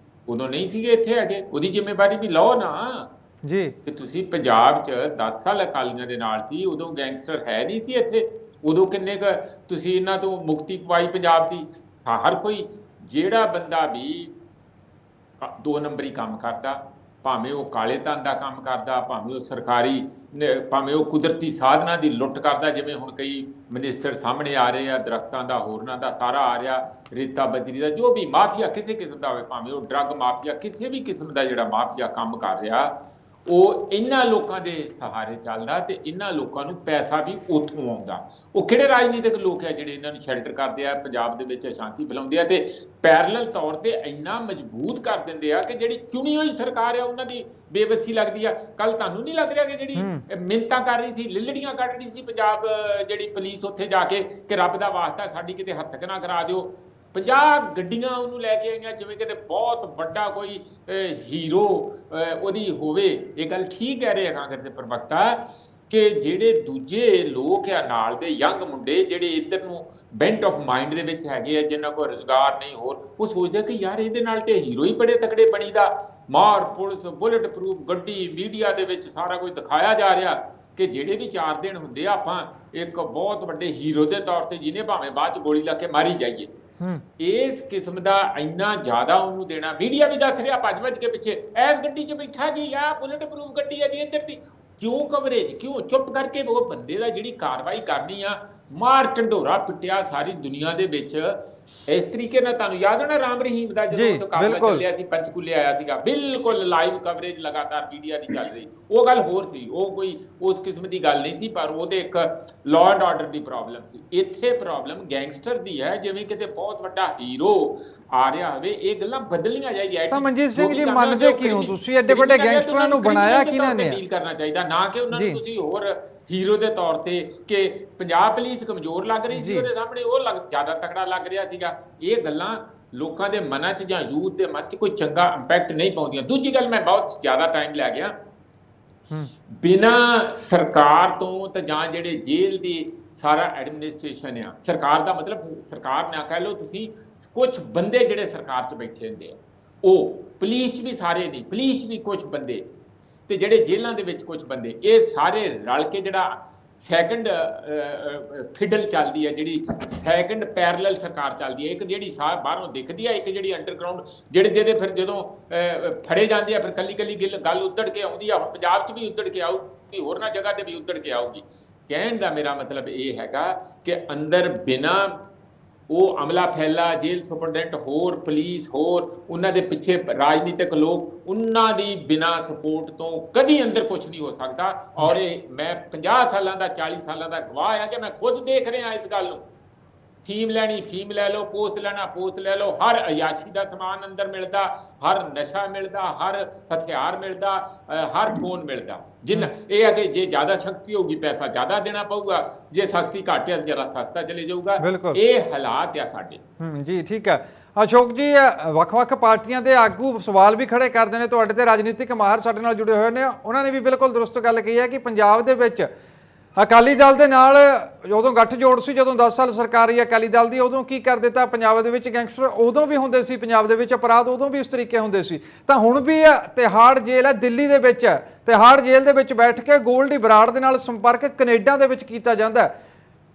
ਉਦੋਂ ਨਹੀਂ ਸੀਗੇ ਇੱਥੇ ਹੈਗੇ, ਉਹਦੀ ਜ਼ਿੰਮੇਵਾਰੀ ਵੀ ਲਓ ਨਾ ਜੀ। ਕਿ ਤੁਸੀਂ ਪੰਜਾਬ 'ਚ 10 ਸਾਲ ਅਕਾਲੀਆਂ ਦੇ ਨਾਲ ਸੀ, ਉਦੋਂ ਗੈਂਗਸਟਰ ਹੈ ਨਹੀਂ ਸੀ ਇੱਥੇ। ਉਦੋਂ ਕਿੰਨੇ ਕੁ ਤੁਸੀਂ ਇਹਨਾਂ ਤੋਂ ਮੁਕਤੀ ਪਵਾਈ ਪੰਜਾਬ ਦੀ? ਹਰ ਕੋਈ ਜਿਹੜਾ ਬੰਦਾ ਵੀ 2 ਨੰਬਰੀ ਕੰਮ ਕਰਦਾ, ਭਾਵੇਂ ਉਹ ਕਾਲੇ ਧਨ ਦਾ ਕੰਮ ਕਰਦਾ, ਭਾਵੇਂ ਉਹ ਸਰਕਾਰੀ, ਭਾਵੇਂ ਉਹ ਕੁਦਰਤੀ ਸਾਧਨਾਂ ਦੀ ਲੁੱਟ ਕਰਦਾ, ਜਿਵੇਂ ਹੁਣ ਕਈ ਮਿਨਿਸਟਰ ਸਾਹਮਣੇ ਆ ਰਹੇ ਆ, ਦਰਖਤਾਂ ਦਾ ਹੋਰਨਾਂ ਦਾ ਸਾਰਾ ਆ ਰਿਹਾ, ਰੇਤਾ ਬਜਰੀ ਦਾ ਜੋ ਵੀ ਮਾਫੀਆ ਕਿਸੇ ਕਿਸਮ ਦਾ ਹੋਵੇ, ਭਾਵੇਂ ਉਹ ਡਰੱਗ ਮਾਫੀਆ, ਕਿਸੇ ਵੀ ਕਿਸਮ ਦਾ ਜਿਹੜਾ ਮਾਫੀਆ ਕੰਮ ਕਰ ਰਿਹਾ, ਉਹ ਇਹਨਾਂ ਲੋਕਾਂ ਦੇ ਸਹਾਰੇ ਚੱਲਦਾ ਤੇ ਇਹਨਾਂ ਲੋਕਾਂ ਨੂੰ ਪੈਸਾ ਵੀ ਉੱਥੋਂ ਆਉਂਦਾ। ਉਹ ਕਿਹੜੇ ਰਾਜਨੀਤਿਕ ਲੋਕ ਆ ਜਿਹੜੇ ਇਹਨਾਂ ਨੂੰ ਸ਼ੈਲਟਰ ਕਰਦੇ ਆ, ਪੰਜਾਬ ਦੇ ਵਿੱਚ ਅਸ਼ਾਂਤੀ ਫੈਲਾਉਂਦੇ ਆ ਤੇ ਪੈਰਲਲ ਤੌਰ ਤੇ ਇੰਨਾ ਮਜ਼ਬੂਤ ਕਰ ਦਿੰਦੇ ਆ ਕਿ ਜਿਹੜੀ ਚੁਣੀ ਹੋਈ ਸਰਕਾਰ ਆ ਉਹਨਾਂ ਦੀ ਬੇਵੱਸੀ ਲੱਗਦੀ ਆ। ਕੱਲ ਤੁਹਾਨੂੰ ਨਹੀਂ ਲੱਗ ਰਿਹਾ ਕਿ ਜਿਹੜੀ ਮਿੰਨਤਾਂ ਕਰ ਰਹੀ ਸੀ, ਲਿੱਲੜੀਆਂ ਕੱਢ ਰਹੀ ਸੀ ਪੰਜਾਬ ਜਿਹੜੀ ਪੁਲਿਸ ਉੱਥੇ ਜਾ ਕੇ ਕਿ ਰੱਬ ਦਾ ਵਾਸਤਾ ਸਾਡੀ ਕਿਤੇ ਹੱਤਕ ਨਾ ਕਰਾ ਦਿਓ, 50 ਗੱਡੀਆਂ ਉਹਨੂੰ ਲੈ ਕੇ ਆਈਆਂ ਜਿਵੇਂ ਕਿਤੇ ਬਹੁਤ ਵੱਡਾ ਕੋਈ ਹੀਰੋ ਉਹਦੀ ਹੋਵੇ। ਇਹ ਗੱਲ ਠੀਕ ਕਹਿ ਰਹੇ ਆ ਕਾਂਗਰਸ ਦੇ ਪ੍ਰਵਕਤਾ ਕਿ ਜਿਹੜੇ ਦੂਜੇ ਲੋਕ ਆ ਨਾਲ ਦੇ ਯੰਗ ਮੁੰਡੇ ਜਿਹੜੇ ਇੱਧਰ ਨੂੰ ਬੈਂਟ ਆਫ ਮਾਈਂਡ ਦੇ ਵਿੱਚ ਹੈਗੇ ਆ, ਜਿਨ੍ਹਾਂ ਕੋਲ ਰੁਜ਼ਗਾਰ ਨਹੀਂ ਹੋਰ, ਉਹ ਸੋਚਦੇ ਕਿ ਯਾਰ ਇਹਦੇ ਨਾਲ ਤੇ ਹੀਰੋ ਹੀ ਬੜੇ ਤਕੜੇ ਬਣੀਦਾ, ਮਾਰ ਪੁਲਿਸ ਬੁਲਟ ਪ੍ਰੂਫ ਗੱਡੀ, ਮੀਡੀਆ ਦੇ ਵਿੱਚ ਸਾਰਾ ਕੁਝ ਦਿਖਾਇਆ ਜਾ ਰਿਹਾ ਕਿ ਜਿਹੜੇ ਵੀ 4 ਦਿਨ ਹੁੰਦੇ ਆ ਆਪਾਂ ਇੱਕ ਬਹੁਤ ਵੱਡੇ ਹੀਰੋ ਦੇ ਤੌਰ ਤੇ ਜਿਹਨੇ ਭਾਵੇਂ ਬਾਅਦ ਚ ਗੋਲੀ ਲਾ ਕੇ ਮਾਰੀ ਜਾਈਏ। ਇਸ ਕਿਸਮ ਦਾ ਇੰਨਾ ਜ਼ਿਆਦਾ ਉਹਨੂੰ ਦੇਣਾ, ਮੀਡੀਆ ਵੀ ਦੱਸ ਰਿਹਾ ਭੱਜ ਕੇ ਪਿੱਛੇ ਇਸ ਗੱਡੀ 'ਚ ਬੈਠਾ ਜੀ, ਆ ਬੁਲਟ ਪ੍ਰੂਫ ਗੱਡੀ ਆ ਜੀ ਇੱਧਰ ਦੀ, ਕਿਉਂ ਕਵਰੇਜ, ਕਿਉਂ ਚੁੱਪ ਕਰਕੇ ਉਹ ਬੰਦੇ ਦਾ ਜਿਹੜੀ ਕਾਰਵਾਈ ਕਰਨੀ ਆ, ਮਾਰ ਢੰਡੋਰਾ ਪਿੱਟਿਆ ਸਾਰੀ ਦੁਨੀਆ ਦੇ ਵਿੱਚ ਇਸ ਤਰੀਕੇ ਨਾਲ। ਤੁਹਾਨੂੰ ਯਾਦ ਹੋਣਾ ਰਾਮ ਰਹੀਮ ਦਾ ਜਦੋਂ ਕਾਬਲਾ ਚੱਲਿਆ ਸੀ, ਪੰਚਕੂਲੇ ਆਇਆ ਸੀਗਾ, ਬਿਲਕੁਲ ਲਾਈਵ ਕਵਰੇਜ ਲਗਾਤਾਰ ਮੀਡੀਆ ਦੀ ਚੱਲ ਰਹੀ। ਉਹ ਗੱਲ ਹੋਰ ਸੀ, ਉਹ ਕੋਈ ਉਸ ਕਿਸਮ ਦੀ ਗੱਲ ਨਹੀਂ ਸੀ, ਪਰ ਉਹਦੇ ਇੱਕ law and order the problem ਸੀ। ਇੱਥੇ ਪ੍ਰੋਬਲਮ ਗੈਂਗਸਟਰ ਦੀ ਹੈ, ਜਿਵੇਂ ਕਿਤੇ ਬਹੁਤ ਵੱਡਾ ਹੀਰੋ ਆ ਰਿਹਾ ਹੋਵੇ। ਇਹ ਗੱਲਾਂ ਬਦਲਣੀਆਂ ਚਾਹੀਦੀਆਂ। ਤਾਂ ਮਨਜੀਤ ਸਿੰਘ ਜੀ ਮੰਨਦੇ ਕਿਉਂ ਤੁਸੀਂ ਐਡੇ ਵੱਡੇ ਗੈਂਗਸਟਰਾਂ ਨੂੰ ਬਣਾਇਆ ਕਿਹਨਾਂ ਨੇ? ਡੀਲ ਕਰਨਾ ਚਾਹੀਦਾ, ਨਾ ਕਿ ਉਹਨਾਂ ਨੂੰ ਤੁਸੀਂ ਹੋਰ ਹੀਰੋ ਦੇ ਤੌਰ ਤੇ ਕਿ ਪੰਜਾਬ ਪੁਲਿਸ ਕਮਜ਼ੋਰ ਲੱਗ ਰਹੀ ਸੀ ਉਹਦੇ ਸਾਹਮਣੇ, ਉਹ ਜ਼ਿਆਦਾ ਤਕੜਾ ਲੱਗ ਰਿਹਾ ਸੀਗਾ। ਇਹ ਗੱਲਾਂ ਲੋਕਾਂ ਦੇ ਮਨਾਂ 'ਚ ਜਾਂ ਯੂਥ ਦੇ ਮਨ 'ਚ ਕੋਈ ਚੰਗਾ ਇੰਪੈਕਟ ਨਹੀਂ ਪਾਉਂਦੀਆਂ। ਦੂਜੀ ਗੱਲ, ਮੈਂ ਬਹੁਤ ਜ਼ਿਆਦਾ ਟਾਈਮ ਲੈ ਗਿਆ, ਬਿਨਾਂ ਸਰਕਾਰ ਤੋਂ ਤਾਂ ਜਾਂ ਜਿਹੜੇ ਜੇਲ੍ਹ ਦੀ ਸਾਰਾ ਐਡਮਿਨਿਸਟ੍ਰੇਸ਼ਨ ਆ, ਸਰਕਾਰ ਦਾ ਮਤਲਬ ਸਰਕਾਰ ਨਾ ਕਹਿ ਲਓ ਤੁਸੀਂ, ਕੁਝ ਬੰਦੇ ਜਿਹੜੇ ਸਰਕਾਰ 'ਚ ਬੈਠੇ ਹੁੰਦੇ ਆ, ਉਹ ਪੁਲਿਸ 'ਚ ਵੀ ਸਾਰੇ ਨਹੀਂ, ਪੁਲਿਸ 'ਚ ਵੀ ਕੁਝ ਬੰਦੇ ਤੇ ਜਿਹੜੇ ਜੇਲ੍ਹਾਂ ਦੇ ਵਿੱਚ ਕੁਝ ਬੰਦੇ, ਇਹ ਸਾਰੇ ਰਲ ਕੇ ਜਿਹੜਾ ਸੈਕੰਡ ਫਿਡਲ ਚੱਲਦੀ ਹੈ, ਜਿਹੜੀ ਸੈਕੰਡ ਪੈਰਲਲ ਸਰਕਾਰ ਚੱਲਦੀ ਹੈ, ਇੱਕ ਜਿਹੜੀ ਬਾਹਰੋਂ ਦਿਖਦੀ ਹੈ, ਇੱਕ ਜਿਹੜੀ ਅੰਡਰਗਰਾਊਂਡ ਜਿਹਦੇ ਫਿਰ ਜਦੋਂ ਫੜੇ ਜਾਂਦੇ ਆ ਫਿਰ ਕੱਲੀ ਕੱਲੀ ਗੱਲ ਉੱਧੜ ਕੇ ਆਉਂਦੀ ਆ। ਪੰਜਾਬ 'ਚ ਵੀ ਉੱਧੜ ਕੇ ਆਊਗੀ, ਹੋਰਨਾਂ ਜਗ੍ਹਾ ਤੇ ਵੀ ਉੱਧੜ ਕੇ ਆਊਗੀ। ਕਹਿਣ ਦਾ ਮੇਰਾ ਮਤਲਬ ਇਹ ਹੈਗਾ ਕਿ ਅੰਦਰ ਬਿਨਾਂ ਉਹ ਅਮਲਾ ਫੈਲਾ, ਜੇਲ੍ਹ ਸੁਪਰਡੈਂਟ ਹੋਰ ਪੁਲਿਸ ਹੋਰ ਉਹਨਾਂ ਦੇ ਪਿੱਛੇ ਰਾਜਨੀਤਿਕ ਲੋਕ, ਉਹਨਾਂ ਦੀ ਬਿਨਾਂ ਸਪੋਰਟ ਤੋਂ ਕਦੀ ਅੰਦਰ ਕੁਝ ਨਹੀਂ ਹੋ ਸਕਦਾ। ਔਰ ਇਹ ਮੈਂ 50 ਸਾਲਾਂ ਦਾ 40 ਸਾਲਾਂ ਦਾ ਗਵਾਹ ਆ ਕਿ ਮੈਂ ਖੁਦ ਦੇਖ ਰਿਹਾ ਇਸ ਗੱਲ ਨੂੰ। ਫੀਮ ਲੈਣੀ ਫੀਮ ਲੈ ਲਓ, ਪੋਸਟ ਲੈਣਾ ਪੋਸਟ ਲੈ ਲਓ, ਹਰ ਅਯਾਸ਼ੀ ਦਾ ਸਮਾਨ ਅੰਦਰ ਮਿਲਦਾ, ਹਰ ਨਸ਼ਾ ਮਿਲਦਾ, ਹਰ ਹਥਿਆਰ ਮਿਲਦਾ, ਹਰ ਫੋਨ ਮਿਲਦਾ। ਜਿੰਨਾ ਇਹ ਹੈ ਕਿ ਜੇ ਜ਼ਿਆਦਾ ਸ਼ਕਤੀ ਹੋਊਗੀ ਪੈਸਾ ਜ਼ਿਆਦਾ ਦੇਣਾ ਪਊਗਾ, ਜੇ ਸ਼ਕਤੀ ਘੱਟ ਹੈ ਜਰਾ ਸਸਤਾ ਚਲੇ ਜਾਊਗਾ। ਇਹ ਹਾਲਾਤ ਆ ਸਾਡੇ। ਜੀ ਠੀਕ ਹੈ ਅਸ਼ੋਕ ਜੀ, ਵੱਖ-ਵੱਖ ਪਾਰਟੀਆਂ ਦੇ ਆਗੂ ਸਵਾਲ ਵੀ ਖੜੇ ਕਰਦੇ ਨੇ, ਤੁਹਾਡੇ ਤੇ ਰਾਜਨੀਤਿਕ ਮਾਹਰ ਸਾਡੇ ਨਾਲ ਜੁੜੇ ਹੋਏ ਨੇ, ਉਹਨਾਂ ਨੇ ਵੀ ਬਿਲਕੁਲ ਦਰੁਸਤ ਗੱਲ ਕਹੀ ਹੈ ਕਿ ਪੰਜਾਬ ਦੇ ਵਿੱਚ ਅਕਾਲੀ ਦਲ ਦੇ ਨਾਲ ਉਦੋਂ ਗੱਠਜੋੜ ਸੀ, ਜਦੋਂ 10 ਸਾਲ ਸਰਕਾਰ ਰਹੀ ਅਕਾਲੀ ਦਲ ਦੀ, ਉਦੋਂ ਕੀ ਕਰ ਦਿੱਤਾ ਪੰਜਾਬ ਦੇ ਵਿੱਚ ਗੈਂਗਸਟਰ ਉਦੋਂ ਵੀ ਹੁੰਦੇ ਸੀ, ਪੰਜਾਬ ਦੇ ਵਿੱਚ ਅਪਰਾਧ ਉਦੋਂ ਵੀ ਇਸ ਤਰੀਕੇ ਹੁੰਦੇ ਸੀ। ਤਾਂ ਹੁਣ ਵੀ ਤਿਹਾੜ ਜੇਲ੍ਹ ਹੈ ਦਿੱਲੀ ਦੇ ਵਿੱਚ, ਤਿਹਾੜ ਜੇਲ੍ਹ ਦੇ ਵਿੱਚ ਬੈਠ ਕੇ ਗੋਲਡੀ ਬਰਾੜ ਦੇ ਨਾਲ ਸੰਪਰਕ ਕੈਨੇਡਾ ਦੇ ਵਿੱਚ ਕੀਤਾ ਜਾਂਦਾ।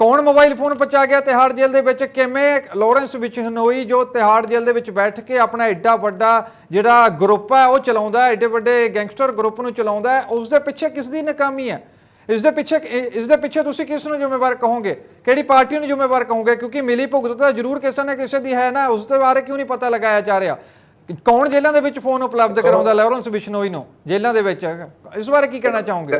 ਕੌਣ ਮੋਬਾਈਲ ਫੋਨ ਪਹੁੰਚਾ ਗਿਆ ਤਿਹਾੜ ਜੇਲ੍ਹ ਦੇ ਵਿੱਚ? ਕਿਵੇਂ ਲਾਰੈਂਸ ਬਿਸ਼ਨੋਈ ਜੋ ਤਿਹਾੜ ਜੇਲ੍ਹ ਦੇ ਵਿੱਚ ਬੈਠ ਕੇ ਆਪਣਾ ਐਡਾ ਵੱਡਾ ਜਿਹੜਾ ਗਰੁੱਪ ਹੈ ਉਹ ਚਲਾਉਂਦਾ, ਐਡੇ ਵੱਡੇ ਗੈਂਗਸਟਰ ਗਰੁੱਪ ਨੂੰ ਚਲਾਉਂਦਾ ਹੈ, ਉਸ ਦੇ ਪਿੱਛੇ ਕਿਸ ਦੀ ਨਾਕਾਮੀ ਹੈ? ਇਸ ਦੇ ਪਿੱਛੇ ਤੁਸੀਂ ਕਿਸ ਨੂੰ ਜ਼ਿੰਮੇਵਾਰ ਕਹੋਗੇ, ਕਿਹੜੀ ਪਾਰਟੀ ਨੂੰ ਜ਼ਿੰਮੇਵਾਰ ਕਹੋਗੇ? ਕਿਉਂਕਿ ਮਿਲੀ ਭੁਗਤ ਤਾਂ ਜ਼ਰੂਰ ਕਿਸੇ ਨਾ ਕਿਸੇ ਦੀ ਹੈ ਨਾ, ਉਸ ਦੇ ਬਾਰੇ ਕਿਉਂ ਨਹੀਂ ਪਤਾ ਲਗਾਇਆ ਜਾ ਰਿਹਾ? ਕੌਣ ਜੇਲ੍ਹਾਂ ਦੇ ਵਿੱਚ ਫੋਨ ਉਪਲਬਧ ਕਰਾਉਂਦਾ ਲਾਰੈਂਸ ਬਿਸ਼ਨੋਈ ਨੂੰ ਜੇਲ੍ਹਾਂ ਦੇ ਵਿੱਚ? ਇਸ ਬਾਰੇ ਕੀ ਕਹਿਣਾ ਚਾਹੋਗੇ?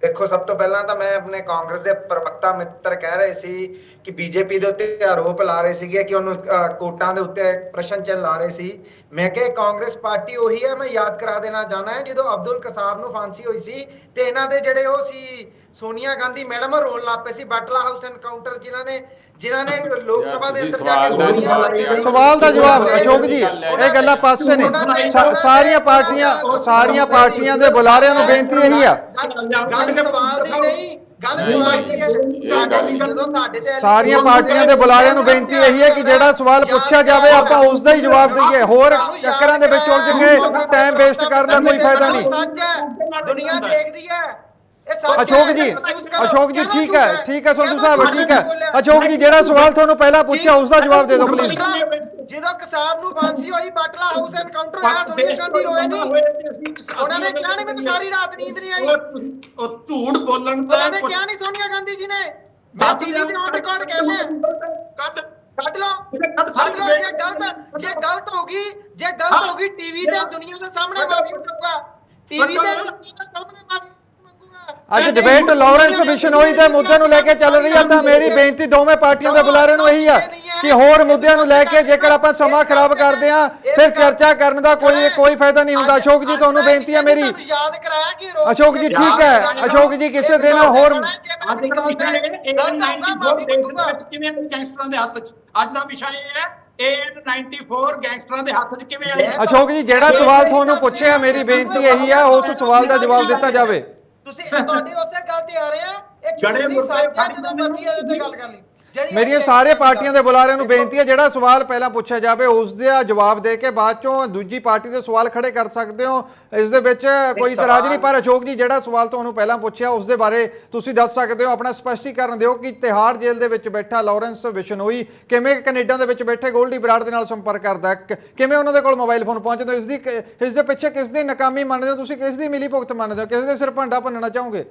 ਦੇਖੋ ਸਭ ਤੋਂ ਪਹਿਲਾਂ ਤਾਂ ਮੈਂ ਆਪਣੇ ਕਾਂਗਰਸ ਦੇ ਪ੍ਰਵਕਤਾ ਮਿੱਤਰ ਕਹਿ ਰਹੇ ਸੀ ਕਿ ਬੀਜੇਪੀ ਦੇ ਉੱਤੇ ਆਰੋਪ ਲਾ ਰਹੇ ਸੀਗੇ ਕਿ ਉਹਨੂੰ ਕੋਟਾਂ ਦੇ ਉੱਤੇ ਪ੍ਰਸ਼ਨ ਚਿੰਨ੍ਹ ਲਾ ਰਹੇ ਸੀ। ਮੈਂ ਕਿਹਾ ਕਾਂਗਰਸ ਪਾਰਟੀ ਉਹੀ ਹੈ, ਮੈਂ ਯਾਦ ਕਰਾ ਦੇਣਾ ਚਾਹਨਾ ਹੈ ਜਦੋਂ ਅਬਦੁਲ ਕਸਾਬ ਨੂੰ ਫਾਂਸੀ ਹੋਈ ਸੀ ਤੇ ਇਹਨਾਂ ਦੇ ਜਿਹੜੇ ਉਹ ਸੀ ਸੋਨੀਆ ਗਾਂਧੀ ਮੈਡਮ ਰੋਣ ਲੱਗ ਪਏ ਸੀ ਬਾਟਲਾ ਹਾਊਸ ਐਨਕਾਊਂਟਰ, ਜਿਨ੍ਹਾਂ ਨੇ ਲੋਕ ਸਭਾ ਦੇ ਅੰਦਰ ਜਾ ਕੇ ਸਵਾਲ ਦਾ ਜਵਾਬ ਅਸ਼ੋਕ ਜੀ ਇਹ ਗੱਲਾਂ ਪਾਸੇ ਨੇ। ਸਾਰੀਆਂ ਪਾਰਟੀਆਂ ਦੇ ਬੁਲਾਰਿਆਂ ਨੂੰ ਬੇਨਤੀ ਇਹੀ ਆ, ਸਾਰੀਆਂ ਪਾਰਟੀਆਂ ਦੇ ਬੁਲਾਰਿਆਂ ਨੂੰ ਬੇਨਤੀ ਇਹੀ ਹੈ ਕਿ ਜਿਹੜਾ ਸਵਾਲ ਪੁੱਛਿਆ ਜਾਵੇ ਆਪਾਂ ਉਸ ਦਾ ਹੀ ਜਵਾਬ ਦਈਏ, ਹੋਰ ਚੱਕਰਾਂ ਦੇ ਵਿੱਚ ਉਲਝ ਕੇ ਟਾਈਮ ਵੇਸਟ ਕਰਨ ਦਾ ਕੋਈ ਫਾਇਦਾ ਨਹੀਂ। ਦੁਨੀਆ ਦੇਖਦੀ ਹੈ ਅਸ਼ੋਕ ਜੀ ਠੀਕ ਹੈ ਸੰਧੂ ਸਾਹਿਬ ਠੀਕ ਹੈ। ਅਸ਼ੋਕ ਜੀ ਜਿਹੜਾ ਸਵਾਲ ਤੁਹਾਨੂੰ ਪਹਿਲਾਂ ਪੁੱਛਿਆ ਉਸ ਦਾ ਜਵਾਬ ਦੇ ਦਿਓ ਪਲੀਜ਼। ਜਦੋਂ ਕਸਾਬ ਨੂੰ ਫਾਂਸੀ ਹੋਈ ਬਾਟਲਾ ਹਾਊਸ ਐਨਕਾਊਂਟਰ ਹੋਇਆ, ਸੋਨੀਆ ਗਾਂਧੀ ਰੋਏ ਨਹੀਂ, ਉਹਨਾਂ ਨੇ ਕਿਹਾ ਨਹੀਂ ਮੈਨੂੰ ਸਾਰੀ ਰਾਤ ਨੀਂਦ ਨਹੀਂ ਆਈ, ਉਹ ਝੂਠ ਬੋਲਣ ਦਾ ਉਹਨਾਂ ਨੇ ਕਿਹਾ ਨਹੀਂ ਸੋਨੀਆ ਗਾਂਧੀ ਜੀ ਨੇ, ਮੈਂ ਟੀਵੀ ਤੇ ਔਨ ਰਿਕਾਰਡ ਕਰ ਲਿਆ, ਕੱਢ ਲਓ ਜੇ ਗਲਤ ਹੋਗੀ ਟੀਵੀ ਤੇ ਦੁਨੀਆ ਦੇ ਸਾਹਮਣੇ ਮਾਫੀ ਮੰਗੂਗਾ, ਟੀਵੀ ਤੇ ਸਾਹਮਣੇ ਮਾਫੀ। ਅੱਜ ਡਿਬੇਟ ਲਾਰੈਂਸ ਬਿਸ਼ਨੋਈ ਦੇ ਮੁੱਦੇ ਨੂੰ ਲੈ ਕੇ ਚੱਲ ਰਹੀ ਹੈ ਤਾਂ ਮੇਰੀ ਬੇਨਤੀ ਦੋਵੇਂ ਪਾਰਟੀਆਂ ਦੇ ਬੁਲਾਰਿਆਂ ਨੂੰ ਇਹੀ ਹੈ ਕਿ ਹੋਰ ਮੁੱਦਿਆਂ ਨੂੰ ਲੈ ਕੇ ਜੇਕਰ ਆਪਾਂ ਸਮਾਂ ਖਰਾਬ ਕਰਦੇ ਹਾਂ ਫਿਰ ਚਰਚਾ ਕਰਨ ਦਾ ਕੋਈ ਫਾਇਦਾ ਨਹੀਂ ਹੁੰਦਾ। ਅਸ਼ੋਕ ਜੀ ਤੁਹਾਨੂੰ ਬੇਨਤੀ ਹੈ ਮੇਰੀ। ਅਸ਼ੋਕ ਜੀ ਠੀਕ ਹੈ, ਅਸ਼ੋਕ ਜੀ ਕਿਸੇ ਦਿਨ ਹੋਰ ਗੈਂਗਸਟਰਾਂ ਦੇ ਹੱਥ 'ਚ ਅੱਜ ਦਾ ਵਿਸ਼ਾ ਇਹ ਹੈ AN94 ਗੈਂਗਸਟਰਾਂ ਦੇ ਹੱਥ 'ਚ ਕਿਵੇਂ ਆਏ? ਅਸ਼ੋਕ ਜੀ ਜਿਹੜਾ ਸਵਾਲ ਤੁਹਾਨੂੰ ਪੁੱਛਿਆ ਮੇਰੀ ਬੇਨਤੀ ਇਹੀ ਹੈ ਉਸ ਸਵਾਲ ਦਾ ਜਵਾਬ ਦਿੱਤਾ ਜਾਵੇ। ਤੁਸੀਂ ਤੁਹਾਡੇ ਉਸੇ ਗੱਲ ਤੇ ਆ ਰਹੇ ਆ, ਇਹ ਝੂਠੀ ਸਾਜ਼ਿਸ਼ ਜਦੋਂ ਮਰਜ਼ੀ ਇਹਦੇ ਤੇ ਗੱਲ ਕਰ ਲਈ। ਮੇਰੀਆਂ ਸਾਰੇ ਪਾਰਟੀਆਂ ਦੇ ਬੁਲਾਰਿਆਂ ਨੂੰ ਬੇਨਤੀ ਹੈ ਜਿਹੜਾ ਸਵਾਲ ਪਹਿਲਾਂ ਪੁੱਛਿਆ ਜਾਵੇ ਉਸ ਦਾ ਜਵਾਬ ਦੇ ਕੇ ਬਾਅਦ ਚੋਂ ਦੂਜੀ ਪਾਰਟੀ ਦੇ ਸਵਾਲ ਖੜੇ ਕਰ ਸਕਦੇ ਹੋ, ਇਸ ਦੇ ਵਿੱਚ ਕੋਈ ਇਤਰਾਜ਼ ਨਹੀਂ। ਪਰ ਅਸ਼ੋਕ ਜੀ ਜਿਹੜਾ ਸਵਾਲ ਤੁਹਾਨੂੰ ਪਹਿਲਾਂ ਪੁੱਛਿਆ ਉਸ ਦੇ ਬਾਰੇ ਤੁਸੀਂ ਦੱਸ ਸਕਦੇ ਹੋ, ਆਪਣਾ ਸਪਸ਼ਟੀਕਰਨ ਦਿਓ ਕਿ ਤਿਹਾੜ ਜੇਲ੍ਹ ਦੇ ਵਿੱਚ ਬੈਠਾ ਲਾਰੈਂਸ ਬਿਸ਼ਨੋਈ ਕਿਵੇਂ ਕੈਨੇਡਾ ਦੇ ਵਿੱਚ ਬੈਠੇ ਗੋਲਡੀ ਬਰਾੜ ਦੇ ਨਾਲ ਸੰਪਰਕ ਕਰਦਾ, ਕਿਵੇਂ ਉਹਨਾਂ ਦੇ ਕੋਲ ਮੋਬਾਈਲ ਫੋਨ ਪਹੁੰਚਦਾ, ਇਸ ਦੇ ਪਿੱਛੇ ਕਿਸ ਦੀ ਨਾਕਾਮੀ ਮੰਨਦੇ ਹੋ ਤੁਸੀਂ, ਕਿਸ ਦੀ ਮਿਲੀ ਭੁਗਤ ਮੰਨਦੇ ਹੋ, ਕਿਸ ਦੇ ਸਿਰ ਭੰਡਾ ਭੰਨਣਾ ਚਾਹੋਗੇ?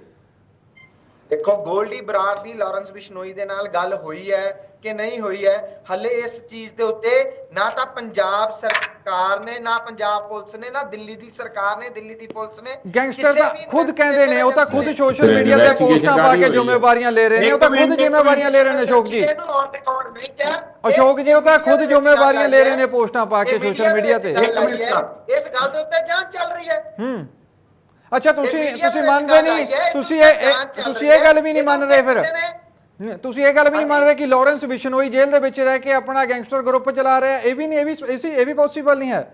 ਦੇਖੋ ਗੋਲਡੀ ਬਰਾੜ ਦੀ ਲਾਰੈਂਸ ਬਿਸ਼ਨੋਈ ਦੇ ਨਾਲ ਗੱਲ ਹੋਈ ਹੈ ਕਿ ਨਹੀਂ ਹੋਈ ਹੈ, ਹਲੇ ਇਸ ਚੀਜ਼ ਦੇ ਉੱਤੇ ਨਾ ਤਾਂ ਪੰਜਾਬ ਸਰਕਾਰ ਨੇ, ਨਾ ਪੰਜਾਬ ਪੁਲਿਸ ਨੇ, ਨਾ ਦਿੱਲੀ ਦੀ ਸਰਕਾਰ ਨੇ, ਦਿੱਲੀ ਦੀ ਪੁਲਿਸ ਨੇ, ਗੈਂਗਸਟਰ ਤਾਂ ਖੁਦ ਕਹਿੰਦੇ ਨੇ, ਉਹ ਤਾਂ ਖੁਦ ਸੋਸ਼ਲ ਮੀਡੀਆ ਤੇ ਪੋਸਟਾਂ ਪਾ ਕੇ ਜ਼ਿੰਮੇਵਾਰੀਆਂ ਲੈ ਰਹੇ ਨੇ, ਉਹ ਤਾਂ ਖੁਦ ਜ਼ਿੰਮੇਵਾਰੀਆਂ ਲੈ ਰਹੇ ਨੇ ਅਸ਼ੋਕ ਜੀ। ਅਸ਼ੋਕ ਜੀ ਉਹ ਤਾਂ ਖੁਦ ਜ਼ਿੰਮੇਵਾਰੀਆਂ ਲੈ ਰਹੇ ਨੇ ਪੋਸਟਾਂ ਪਾ ਕੇ ਸੋਸ਼ਲ ਮੀਡੀਆ ਤੇ। ਇਸ ਗੱਲ ਦੇ ਉੱਤੇ ਜਾਂਚ ਚੱਲ ਰਹੀ ਹੈ। ਅੱਛਾ ਤੁਸੀਂ ਮੰਨਦੇ ਨਹੀਂ, ਤੁਸੀਂ ਇਹ ਗੱਲ ਵੀ ਨਹੀਂ ਮੰਨ ਰਹੇ, ਫਿਰ ਤੁਸੀਂ ਇਹ ਗੱਲ ਵੀ ਨਹੀਂ ਮੰਨ ਰਹੇ ਕਿ ਲਾਰੈਂਸ ਬਿਸ਼ਨੋਈ ਜੇਲ੍ਹ ਦੇ ਵਿੱਚ ਰਹਿ ਕੇ ਆਪਣਾ ਗੈਂਗਸਟਰ ਗਰੁੱਪ ਚਲਾ ਰਿਹਾ? ਇਹ ਵੀ ਪੋਸੀਬਲ ਨਹੀਂ ਹੈ।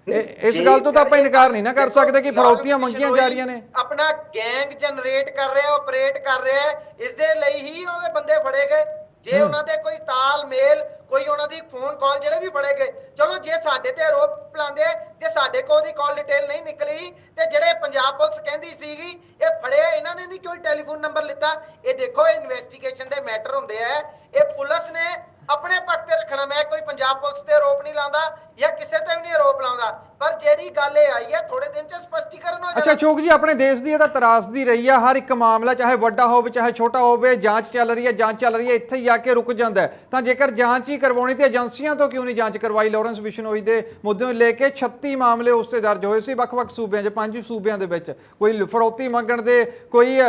ਇਸ ਗੱਲ ਤੋਂ ਤਾਂ ਆਪਾਂ ਇਨਕਾਰ ਨਹੀਂ ਨਾ ਕਰ ਸਕਦੇ ਕਿ ਫਰੌਤੀਆਂ ਮੰਗੀਆਂ ਜਾ ਰਹੀਆਂ ਨੇ। ਆਪਣਾ ਗੈਂਗ ਜਨਰੇਟ ਕਰ ਰਿਹਾ, ਆਪਰੇਟ ਕਰ ਰਿਹਾ, ਇਸ ਦੇ ਲਈ ਹੀ ਉਹਦੇ ਬੰਦੇ ਫੜੇ ਗਏ। ਜੇ ਉਹਨਾਂ ਦੇ ਕੋਈ ਤਾਲਮੇਲ, ਕੋਈ ਉਹਨਾਂ ਦੀ ਫੋਨ ਕਾਲ ਜਿਹੜੇ ਵੀ ਫੜੇ ਗਏ, ਚਲੋ ਚਲੋ ਜੇ ਸਾਡੇ ਤੇ ਆਰੋਪ ਲਾਉਂਦੇ, ਜੇ ਸਾਡੇ ਕੋਲ ਦੀ ਕਾਲ ਡਿਟੇਲ ਨਹੀਂ ਨਿਕਲੀ ਤੇ ਜਿਹੜੇ ਪੰਜਾਬ ਪੁਲਿਸ ਕਹਿੰਦੀ ਸੀਗੀ ਇਹ ਫੜੇ, ਇਹਨਾਂ ਨੇ ਨਹੀਂ ਕੋਈ ਟੈਲੀਫੋਨ ਨੰਬਰ ਲਿੱਤਾ। ਇਹ ਦੇਖੋ ਇਨਵੈਸਟੀਗੇਸ਼ਨ ਦੇ ਮੈਟਰ ਹੁੰਦੇ ਆ, ਇਹ ਪੁਲਿਸ ਨੇ ਆਪਣੇ ਪੱਖ ਤੇ ਰੱਖਣਾ। ਮੈਂ ਕੋਈ ਪੰਜਾਬ ਪੁਲਿਸ ਤੇ ਆਰੋਪ ਨਹੀਂ ਲਾਉਂਦਾ ਜਾਂ ਕਿਸੇ ਤੇ ਵੀ ਨਹੀਂ ਆਰੋਪ ਲਾਉਂਦਾ, ਪਰ ਜਿਹੜੀ ਗੱਲ ਇਹ ਆਈ ਹੈ ਥੋੜੇ ਦਿਨ ਚ ਸਪਸ਼ਟੀਕਰਨ ਹੋ ਜਾਣਾ। ਅੱਛਾ ਅਸ਼ੋਕ ਜੀ, ਆਪਣੇ ਦੇਸ਼ ਦੀ ਇਹ ਤਾਂ ਤਰਾਸਦੀ ਰਹੀ ਆ, ਹਰ ਇੱਕ ਮਾਮਲਾ ਚਾਹੇ ਵੱਡਾ ਹੋਵੇ ਚਾਹੇ ਛੋਟਾ ਹੋਵੇ, ਜਾਂਚ ਚੱਲ ਰਹੀ ਹੈ, ਇੱਥੇ ਹੀ ਆ ਕੇ ਰੁਕ ਜਾਂਦਾ ਹੈ। ਤਾਂ ਜੇਕਰ ਜਾਂਚ ਹੀ ਕਰਵਾਉਣੀ ਤੇ ਏਜੰਸੀਆਂ ਤੋਂ ਕਿਉਂ ਨਹੀਂ ਜਾਂਚ ਕਰਵਾਈ? ਲਾਰੈਂਸ ਬਿਸ਼ਨੋਈ ਦੇ ਮੁੱਦੇ ਨੂੰ ਲੈ ਕੇ 36 ਮਾਮਲੇ ਉਸ ਤੇ ਦਰਜ ਹੋਏ ਸੀ ਵੱਖ-ਵੱਖ ਸੂਬਿਆਂ 'ਚ, 5 ਸੂਬਿਆਂ ਦੇ ਵਿੱਚ। ਕੋਈ ਫਰੌਤੀ ਮੰਗਣ ਦੇ, ਕੋਈ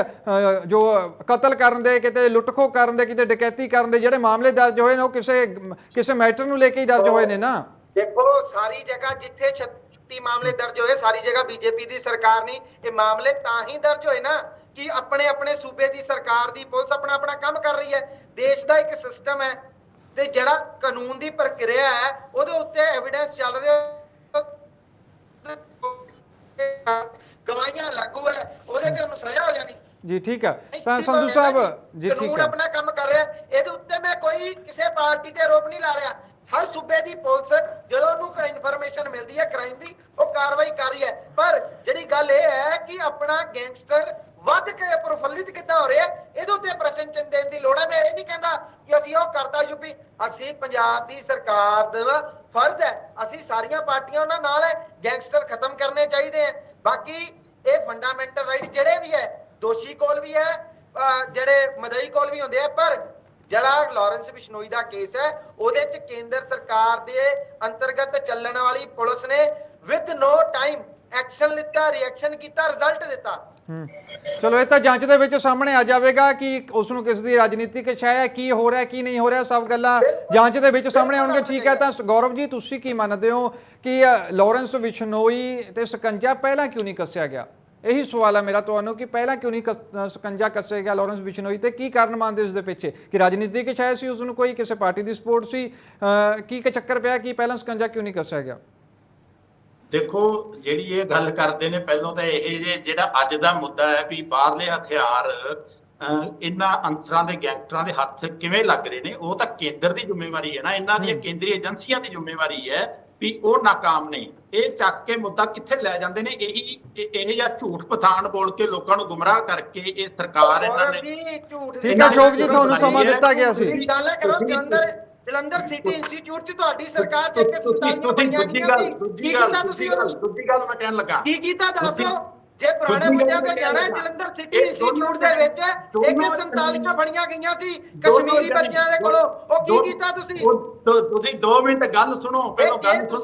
ਜੋ ਕਤਲ ਕਰਨ ਦੇ, ਕਿਤੇ ਲੁੱਟਖੋ ਕਰਨ ਦੇ, ਕਿਤੇ ਡਕੈਤੀ ਕਰਨ ਦੇ ਜਿਹੜੇ ਮਾਮਲੇ ਦਰਜ ਹੋਏ ਨੇ, ਉਹ ਕਿਸੇ ਮੈਟਰ ਨੂੰ ਲੈ ਕੇ ਹੀ ਦਰਜ ਹੋਏ ਨੇ ਨਾ। ਦੇਖੋ ਸਾਰੀ ਜਗ੍ਹਾ ਜਿੱਥੇ 36 ਮਾਮਲੇ ਦਰਜ ਹੋਏ, ਸਾਰੀ ਜਗ੍ਹਾ ਬੀਜੇਪੀ ਦੀ ਸਰਕਾਰ ਨਹੀਂ। ਇਹ ਮਾਮਲੇ ਤਾਂ ਹੀ ਦਰਜ ਹੋਏ ਨਾ ਕਿ ਆਪਣੇ ਆਪਣੇ ਸੂਬੇ ਦੀ ਸਰਕਾਰ ਦੀ ਪੁਲਿਸ ਆਪਣਾ ਆਪਣਾ ਕੰਮ ਕਰ ਰਹੀ ਹੈ। ਦੇਸ਼ ਦਾ ਇੱਕ ਸਿਸਟਮ ਹੈ ਤੇ ਜਿਹੜਾ ਕਾਨੂੰਨ ਦੀ ਪ੍ਰਕਿਰਿਆ ਹੈ ਉਹਦੇ ਉੱਤੇ ਐਵੀਡੈਂਸ ਚੱਲ ਰਿਹਾ, ਗਵਾਹੀਆਂ ਲਾਗੂ ਹੈ, ਉਹਦੇ ਤੇ ਉਹਨੂੰ ਸਜ਼ਾ ਹੋ ਜਾਣੀ। ਜੀ ਠੀਕ ਹੈ। ਤਾਂ ਸੰਧੂ ਸਾਹਿਬ ਜੀ ਠੀਕ ਕਾਨੂੰਨ ਹੈ, ਆਪਣਾ ਕੰਮ ਕਰ ਰਿਹਾ, ਇਹਦੇ ਉੱਤੇ ਮੈਂ ਕੋਈ ਕਿਸੇ ਪਾਰਟੀ ਤੇ ਆਰੋਪ ਨਹੀਂ ਲਾ ਰਿਹਾ। ਹਰ ਸੂਬੇ ਦੀ ਪੁਲਿਸ ਜਦੋਂ ਉਹਨੂੰ ਕੋਈ ਇਨਫੋਰਮੇਸ਼ਨ ਮਿਲਦੀ ਹੈ ਕ੍ਰਾਈਮ ਦੀ, ਉਹ ਕਾਰਵਾਈ ਕਰ ਰਹੀ ਹੈ। ਪਰ ਜਿਹੜੀ ਗੱਲ ਇਹ ਹੈ ਕਿ ਆਪਣਾ ਗੈਂਗਸਟਰ ਵੱਧ ਕੇ ਪ੍ਰਫੁੱਲਿਤ ਕਿੱਦਾਂ ਹੋ ਰਿਹਾ, ਇਹਦੇ ਉੱਤੇ ਪ੍ਰਸ਼ਨ ਚਿੰਨ੍ਹ ਦੇਣ ਦੀ ਲੋੜ ਹੈ। ਮੈਂ ਇਹ ਨਹੀਂ ਕਹਿੰਦਾ ਕਿ ਅਸੀਂ ਉਹ ਕਰਤਾ ਯੂਪੀ, ਅਸੀਂ ਪੰਜਾਬ ਦੀ ਸਰਕਾਰ ਦਾ ਫਰਜ਼ ਹੈ, ਅਸੀਂ ਸਾਰੀਆਂ ਪਾਰਟੀਆਂ ਉਹਨਾਂ ਨਾਲ ਹੈ, ਗੈਂਗਸਟਰ ਖਤਮ ਕਰਨੇ ਚਾਹੀਦੇ ਹੈ। ਬਾਕੀ ਇਹ ਫੰਡਾਮੈਂਟਲ ਰਾਈਟ ਜਿਹੜੇ ਵੀ ਹੈ, ਦੋਸ਼ੀ ਕੋਲ ਵੀ ਹੈ, ਜਿਹੜੇ ਮਦਈ ਕੋਲ ਵੀ ਹੁੰਦੇ ਆ, ਪਰ ਜਿਹੜਾ ਲਾਰੈਂਸ ਬਿਸ਼ਨੋਈ ਦਾ ਕੇਸ ਹੈ ਉਹਦੇ ਚ ਕੇਂਦਰ ਸਰਕਾਰ ਦੇ ਅੰਤਰਗਤ ਚੱਲਣ ਵਾਲੀ ਪੁਲਿਸ ਨੇ ਵਿਦ ਨੋ ਟਾਈਮ ਐਕਸ਼ਨ ਲਿੱਤਾ, ਰਿਐਕਸ਼ਨ ਕੀਤਾ, ਰਿਜ਼ਲਟ ਦਿੱਤਾ। ਚਲੋ ਇਹ ਤਾਂ ਜਾਂਚ ਦੇ ਵਿੱਚ ਸਾਹਮਣੇ ਆ ਜਾਵੇਗਾ ਕਿ ਉਸ ਨੂੰ ਕਿਸ ਦੀ ਰਾਜਨੀਤਿਕ ਛਾਇਆ ਹੈ, ਕੀ ਹੋ ਰਿਹਾ ਕੀ ਨਹੀਂ ਹੋ ਰਿਹਾ, ਸਭ ਗੱਲਾਂ ਜਾਂਚ ਦੇ ਵਿੱਚ ਸਾਹਮਣੇ ਆਉਣਗੀਆਂ। ਠੀਕ ਹੈ। ਤਾਂ ਗੌਰਵ ਜੀ, ਤੁਸੀਂ ਕੀ ਮੰਨਦੇ ਹੋ ਕਿ ਲਾਰੈਂਸ ਬਿਸ਼ਨੋਈ ਤੇ ਸਕੰਜਾ ਪਹਿਲਾਂ ਕਿਉਂ ਨਹੀਂ ਕੱਸਿਆ ਗਿਆ? ਇਹੀ ਸਵਾਲ ਹੈ ਮੇਰਾ ਤੁਹਾਨੂੰ ਕਿ ਪਹਿਲਾਂ ਕਿਉਂ ਨਹੀਂ ਸਕੰਜਾ ਕੱਸਿਆ ਗਿਆ ਲਾਰੈਂਸ ਬਿਸ਼ਨੋਈ ਤੇ? ਕੀ ਕਾਰਨ ਮੰਨਦੇ ਉਸ ਦੇ ਪਿੱਛੇ? ਕਿ ਰਾਜਨੀਤਿਕ ਛਾਇਆ ਸੀ, ਉਸ ਨੂੰ ਕੋਈ ਕਿਸੇ ਪਾਰਟੀ ਦੀ ਸਪੋਰਟ ਸੀ, ਕੀ ਚੱਕਰ ਪਿਆ ਕਿ ਪਹਿਲਾਂ ਸਕੰਜਾ ਕਿਉਂ ਨਹੀਂ ਕੱਸਿਆ ਗਿਆ? ਦੇਖੋ ਜਿਹੜੀ ਇਹ ਗੱਲ ਕਰਦੇ ਨੇ, ਪਹਿਲਾਂ ਤਾਂ ਇਹ ਜਿਹੜਾ ਅੱਜ ਦਾ ਮੁੱਦਾ ਹੈ ਵੀ ਬਾਹਰਲੇ ਹਥਿਆਰ ਇਹਨਾਂ ਅਨਸਰਾਂ ਦੇ, ਗੈਂਗਸਟਰਾਂ ਦੇ ਹੱਥ ਕਿਵੇਂ ਲੱਗ ਰਹੇ ਨੇ, ਉਹ ਤਾਂ ਕੇਂਦਰ ਦੀ ਜ਼ਿੰਮੇਵਾਰੀ ਹੈ ਨਾ, ਇਹਨਾਂ ਦੀਆਂ ਕੇਂਦਰੀ ਏਜੰਸੀਆਂ ਦੀ ਜ਼ਿੰਮੇਵਾਰੀ ਹੈ ਵੀ ਉਹ ਨਾਕਾਮ ਨੇ। ਇਹ ਚੱਕ ਕੇ ਮੁੱਦਾ ਕਿੱਥੇ ਲੈ ਜਾਂਦੇ ਨੇ, ਇਹ ਜਾਂ ਝੂਠ ਪਠਾਨ ਬੋਲ ਕੇ ਲੋਕਾਂ ਨੂੰ ਗੁੰਮਰਾਹ ਕਰਕੇ ਇਹ ਸਰਕਾਰ ਇਹਨਾਂ ਨੇ। ਠੀਕ ਹੈ ਅਸ਼ੋਕ ਜੀ, ਤੁਹਾਨੂੰ ਸਮਾਂ ਦਿੱਤਾ ਗਿਆ ਸੀ। ਜਲੰਧਰ ਸਿਟੀ ਇੰਸਟੀਚਿਊਟ ਚ ਤੁਹਾਡੀ ਸਰਕਾਰ ਚ ਇੱਕ 47 ਬਣੀਆਂ ਗਈਆਂ ਸੀ। ਦੂਜੀ ਗੱਲ ਮੈਂ ਕਹਿਣ ਲੱਗਾ, ਕੀ ਕੀਤਾ ਦੱਸੋ? ਜੇ ਪੁਰਾਣੇ ਮੁੱਦਿਆਂ ਤੇ ਜਾਣਾ, ਜਲੰਧਰ ਸਿਟੀ ਇੰਸਟੀਚਿਊਟ ਦੇ ਵਿੱਚ ਇੱਕ 47 ਬਣੀਆਂ ਗਈਆਂ ਸੀ ਕਸ਼ਮੀਰੀ ਬੱਚਿਆਂ ਦੇ ਕੋਲੋਂ, ਉਹ ਕੀ ਕੀਤਾ ਤੁਸੀਂ? ਤੁਸੀਂ 2 ਮਿੰਟ ਗੱਲ ਸੁਣੋ, ਪਹਿਲਾਂ ਗੱਲ ਸੁਣੋ।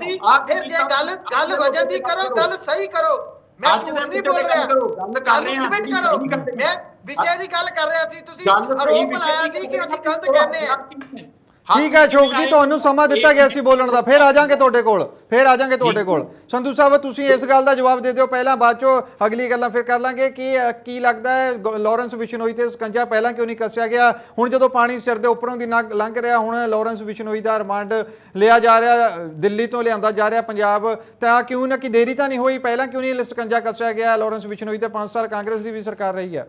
ਫਿਰ ਜੇ ਗੱਲ ਵਜਨ ਦੀ ਕਰੋ, ਗੱਲ ਸਹੀ ਕਰੋ। ਮੈਂ ਝੂਠ ਨਹੀਂ ਬੋਲ ਰਿਹਾ, ਗੱਲ ਕਰ ਰਹੇ ਹਾਂ। ਮੈਂ ਵਿਸ਼ੇ ਦੀ ਗੱਲ ਕਰ ਰਿਹਾ ਸੀ, ਤੁਸੀਂ ਆਰੋਪ ਲਾਇਆ ਸੀ ਕਿ ਅਸੀਂ ਗਲਤ ਕਹਿੰਦੇ ਆ। ਠੀਕ ਹੈ ਅਸ਼ੋਕ ਜੀ, ਤੁਹਾਨੂੰ ਸਮਾਂ ਦਿੱਤਾ ਗਿਆ ਸੀ ਬੋਲਣ ਦਾ, ਫਿਰ ਆ ਜਾਾਂਗੇ ਤੁਹਾਡੇ ਕੋਲ। ਸੰਧੂ ਸਾਹਿਬ, ਤੁਸੀਂ ਇਸ ਗੱਲ ਦਾ ਜਵਾਬ ਦੇ ਦਿਓ ਪਹਿਲਾਂ, ਬਾਅਦ ਚੋਂ ਅਗਲੀ ਗੱਲਾਂ ਫਿਰ ਕਰ ਲਾਂਗੇ ਕਿ ਕੀ ਲੱਗਦਾ ਹੈ ਲਾਰੈਂਸ ਬਿਸ਼ਨੋਈ ਤੇ ਸਕੰਜਾ ਪਹਿਲਾਂ ਕਿਉਂ ਨਹੀਂ ਕੱਸਿਆ ਗਿਆ? ਹੁਣ ਜਦੋਂ ਪਾਣੀ ਸਿਰ ਦੇ ਉੱਪਰੋਂ ਦੀ ਲੰਘ ਰਿਹਾ, ਹੁਣ ਲਾਰੈਂਸ ਬਿਸ਼ਨੋਈ ਦਾ ਰਿਮਾਂਡ ਲਿਆ ਜਾ ਰਿਹਾ, ਦਿੱਲੀ ਤੋਂ ਲਿਆਂਦਾ ਜਾ ਰਿਹਾ ਪੰਜਾਬ, ਤਾਂ ਕਿਉਂ ਨਾ ਕਿ ਦੇਰੀ ਤਾਂ ਨਹੀਂ ਹੋਈ? ਪਹਿਲਾਂ ਕਿਉਂ ਨਹੀਂ ਸਕੰਜਾ ਕੱਸਿਆ ਗਿਆ ਲਾਰੈਂਸ ਬਿਸ਼ਨੋਈ ਤੇ? 5 ਸਾਲ ਕਾਂਗਰਸ ਦੀ ਵੀ ਸਰਕਾਰ ਰਹੀ ਹੈ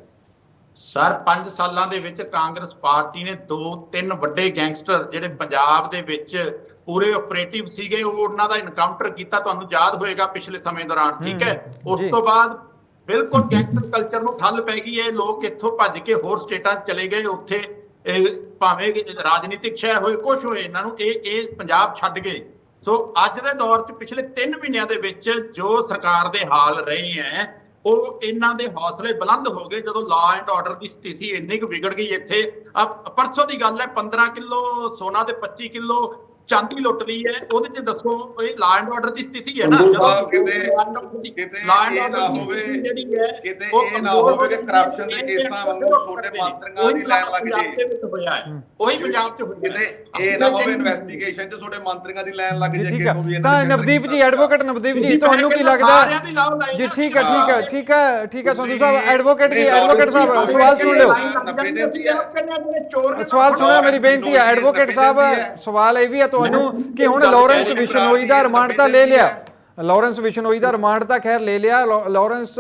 ਸਰ। 5 ਸਾਲਾਂ ਦੇ ਵਿੱਚ ਕਾਂਗਰਸ ਪਾਰਟੀ ਨੇ 2-3 ਵੱਡੇ ਗੈਂਗਸਟਰ ਜਿਹੜੇ ਪੰਜਾਬ ਦੇ ਵਿੱਚ ਪੂਰੇ ਆਪਰੇਟਿਵ ਸੀਗੇ, ਉਹਨਾਂ ਦਾ ਇਨਕਾਊਂਟਰ ਕੀਤਾ, ਤੁਹਾਨੂੰ ਯਾਦ ਹੋਏਗਾ ਪਿਛਲੇ ਸਮੇਂ ਦੌਰਾਨ। ਠੀਕ ਹੈ। ਉਸ ਤੋਂ ਬਾਅਦ ਬਿਲਕੁਲ ਗੈਂਗਸਟਰ ਕਲਚਰ ਨੂੰ ਠੱਲ ਪੈ ਗਈ। ਇਹ ਲੋਕ ਇੱਥੋਂ ਭੱਜ ਕੇ ਹੋਰ ਸਟੇਟਾਂ 'ਚ ਚਲੇ ਗਏ, ਉੱਥੇ ਭਾਵੇਂ ਰਾਜਨੀਤਿਕ ਛੇ ਹੋਏ, ਕੁਛ ਹੋਏ, ਇਹਨਾਂ ਨੂੰ ਇਹ ਪੰਜਾਬ ਛੱਡ ਗਏ। ਸੋ ਅੱਜ ਦੇ ਦੌਰ 'ਚ ਪਿਛਲੇ 3 ਮਹੀਨਿਆਂ ਦੇ ਵਿੱਚ ਜੋ ਸਰਕਾਰ ਦੇ ਹਾਲ ਰਹੇ ਹੈ, ਉਹ ਇਹਨਾਂ ਦੇ ਹੌਸਲੇ ਬੁਲੰਦ ਹੋ ਗਏ ਜਦੋਂ ਲਾ ਐਂਡ ਆਰਡਰ ਦੀ ਸਥਿਤੀ ਇੰਨੀ ਕੁ ਵਿਗੜ ਗਈ। ਇੱਥੇ ਪਰਸੋਂ ਦੀ ਗੱਲ ਹੈ, 15 ਕਿਲੋ ਸੋਨਾ ਤੇ 25 ਕਿਲੋ ਚਾਂਦੀ ਲੁੱਟ ਲਈ ਹੈ। ਉਹਦੇ ਚ ਦੱਸੋ ਇਹ ਲਾ ਐਂਡ ਆਰਡਰ ਦੀ ਸਥਿਤੀ ਹੈ ਨਾ? ਕਿਤੇ ਇਹ ਨਾ ਹੋਵੇ, ਕਿਤੇ ਇਹ ਨਾ ਹੋਵੇ ਕਿ ਕਰਪਸ਼ਨ ਦੇ ਕੇਸਾਂ ਵਾਂਗੂ ਛੋਟੇ ਮੰਤਰੀਆਂ ਦੀ ਲਾਈਨ ਲੱਗ ਜੇ। ਉਹੀ ਪੰਜਾਬ ਚ ਹੋਇਆ। ਕਿਤੇ ਇਹ ਨਾ ਹੋਵੇ ਇਨਵੈਸਟੀਗੇਸ਼ਨ ਚ ਛੋਟੇ ਮੰਤਰੀਆਂ ਦੀ ਲਾਈਨ ਲੱਗ ਜੇ। ਠੀਕ ਹੈ। ਤਾਂ ਨਵਦੀਪ ਜੀ, ਐਡਵੋਕੇਟ ਨਵਦੀਪ ਜੀ, ਤੁਹਾਨੂੰ ਕੀ ਲੱਗਦਾ ਜੀ? ਠੀਕ ਹੈ ਸੰਧੂ ਸਾਹਿਬ, ਐਡਵੋਕੇਟ ਸਾਹਿਬ ਸਵਾਲ ਸੁਣ ਲਿਓ। ਸਵਾਲ ਸੁਣਿਆ, ਮੇਰੀ ਬੇਨਤੀ ਹੈ ਐਡਵੋਕੇਟ ਸਾਹਿਬ, ਸਵਾਲ ਇਹ ਵੀ ਹੈ ਤੁਹਾਨੂੰ ਕਿ ਹੁਣ ਲਾਰੈਂਸ ਬਿਸ਼ਨੋਈ ਦਾ ਰਿਮਾਂਡ ਤਾਂ ਲੈ ਲਿਆ, ਲਾਰੈਂਸ ਬਿਸ਼ਨੋਈ ਦਾ ਰਿਮਾਂਡ ਤਾਂ ਖੈਰ ਲੈ ਲਿਆ। ਲਾਰੈਂਸ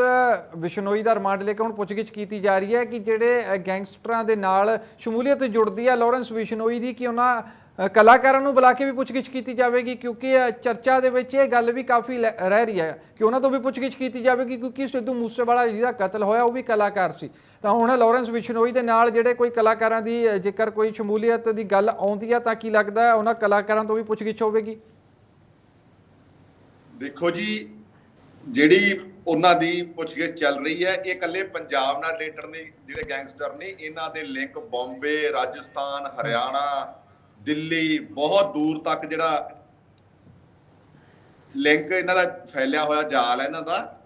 ਬਿਸ਼ਨੋਈ ਦਾ ਰਿਮਾਂਡ ਲੈ ਕੇ ਹੁਣ ਪੁੱਛਗਿੱਛ ਕੀਤੀ ਜਾ ਰਹੀ ਹੈ ਕਿ ਜਿਹੜੇ ਗੈਂਗਸਟਰਾਂ ਦੇ ਨਾਲ ਸ਼ਮੂਲੀਅਤ ਜੁੜਦੀ ਹੈ ਲਾਰੈਂਸ ਬਿਸ਼ਨੋਈ ਦੀ, ਕਿ ਉਹਨਾਂ ਕਲਾਕਾਰਾਂ ਨੂੰ ਬੁਲਾ ਕੇ ਵੀ ਪੁੱਛਗਿੱਛ ਕੀਤੀ ਜਾਵੇਗੀ, ਕਿਉਂਕਿ ਚਰਚਾ ਦੇ ਵਿੱਚ ਇਹ ਗੱਲ ਵੀ ਕਾਫੀ ਰਹਿ ਰਹੀ ਹੈ ਕਿ ਉਹਨਾਂ ਤੋਂ ਵੀ ਪੁੱਛਗਿੱਛ ਕੀਤੀ ਜਾਵੇਗੀ, ਕਿਉਂਕਿ ਸਿੱਧੂ ਮੂਸੇਵਾਲਾ ਜਿਹਦਾ ਕਤਲ ਹੋਇਆ ਉਹ ਵੀ ਕਲਾਕਾਰ ਸੀ। ਤਾਂ ਹੁਣ ਲਾਰੈਂਸ ਬਿਸ਼ਨੋਈ ਦੇ ਨਾਲ ਜਿਹੜੇ ਕੋਈ ਕਲਾਕਾਰਾਂ ਦੀ ਜੇਕਰ ਕੋਈ ਸ਼ਮੂਲੀਅਤ ਦੀ ਗੱਲ ਆਉਂਦੀ ਹੈ ਤਾਂ ਕੀ ਲੱਗਦਾ ਉਹਨਾਂ ਕਲਾਕਾਰਾਂ ਤੋਂ ਵੀ ਪੁੱਛਗਿੱਛ ਹੋਵੇਗੀ? ਦੇਖੋ ਜੀ, ਜਿਹੜੀ ਉਹਨਾਂ ਦੀ ਪੁੱਛਗਿੱਛ ਚੱਲ ਰਹੀ ਹੈ, ਇਹ ਇਕੱਲੇ ਪੰਜਾਬ ਨਾਲ ਰਿਲੇਟਡ ਨਹੀਂ, ਜਿਹੜੇ ਗੈਂਗਸਟਰ ਨੇ ਇਹਨਾਂ ਦੇ ਲਿੰਕ ਬੰਬੇ, ਰਾਜਸਥਾਨ, ਹਰਿਆਣਾ, ਦਿੱਲੀ, ਬਹੁਤ ਦੂਰ ਤੱਕ ਜਿਹੜਾ ਲਿੰਕ ਇਹਨਾਂ ਦਾ ਫੈਲਿਆ ਹੋਇਆ ਜਾਲ ਹੈ ਇਹਨਾਂ ਦਾ।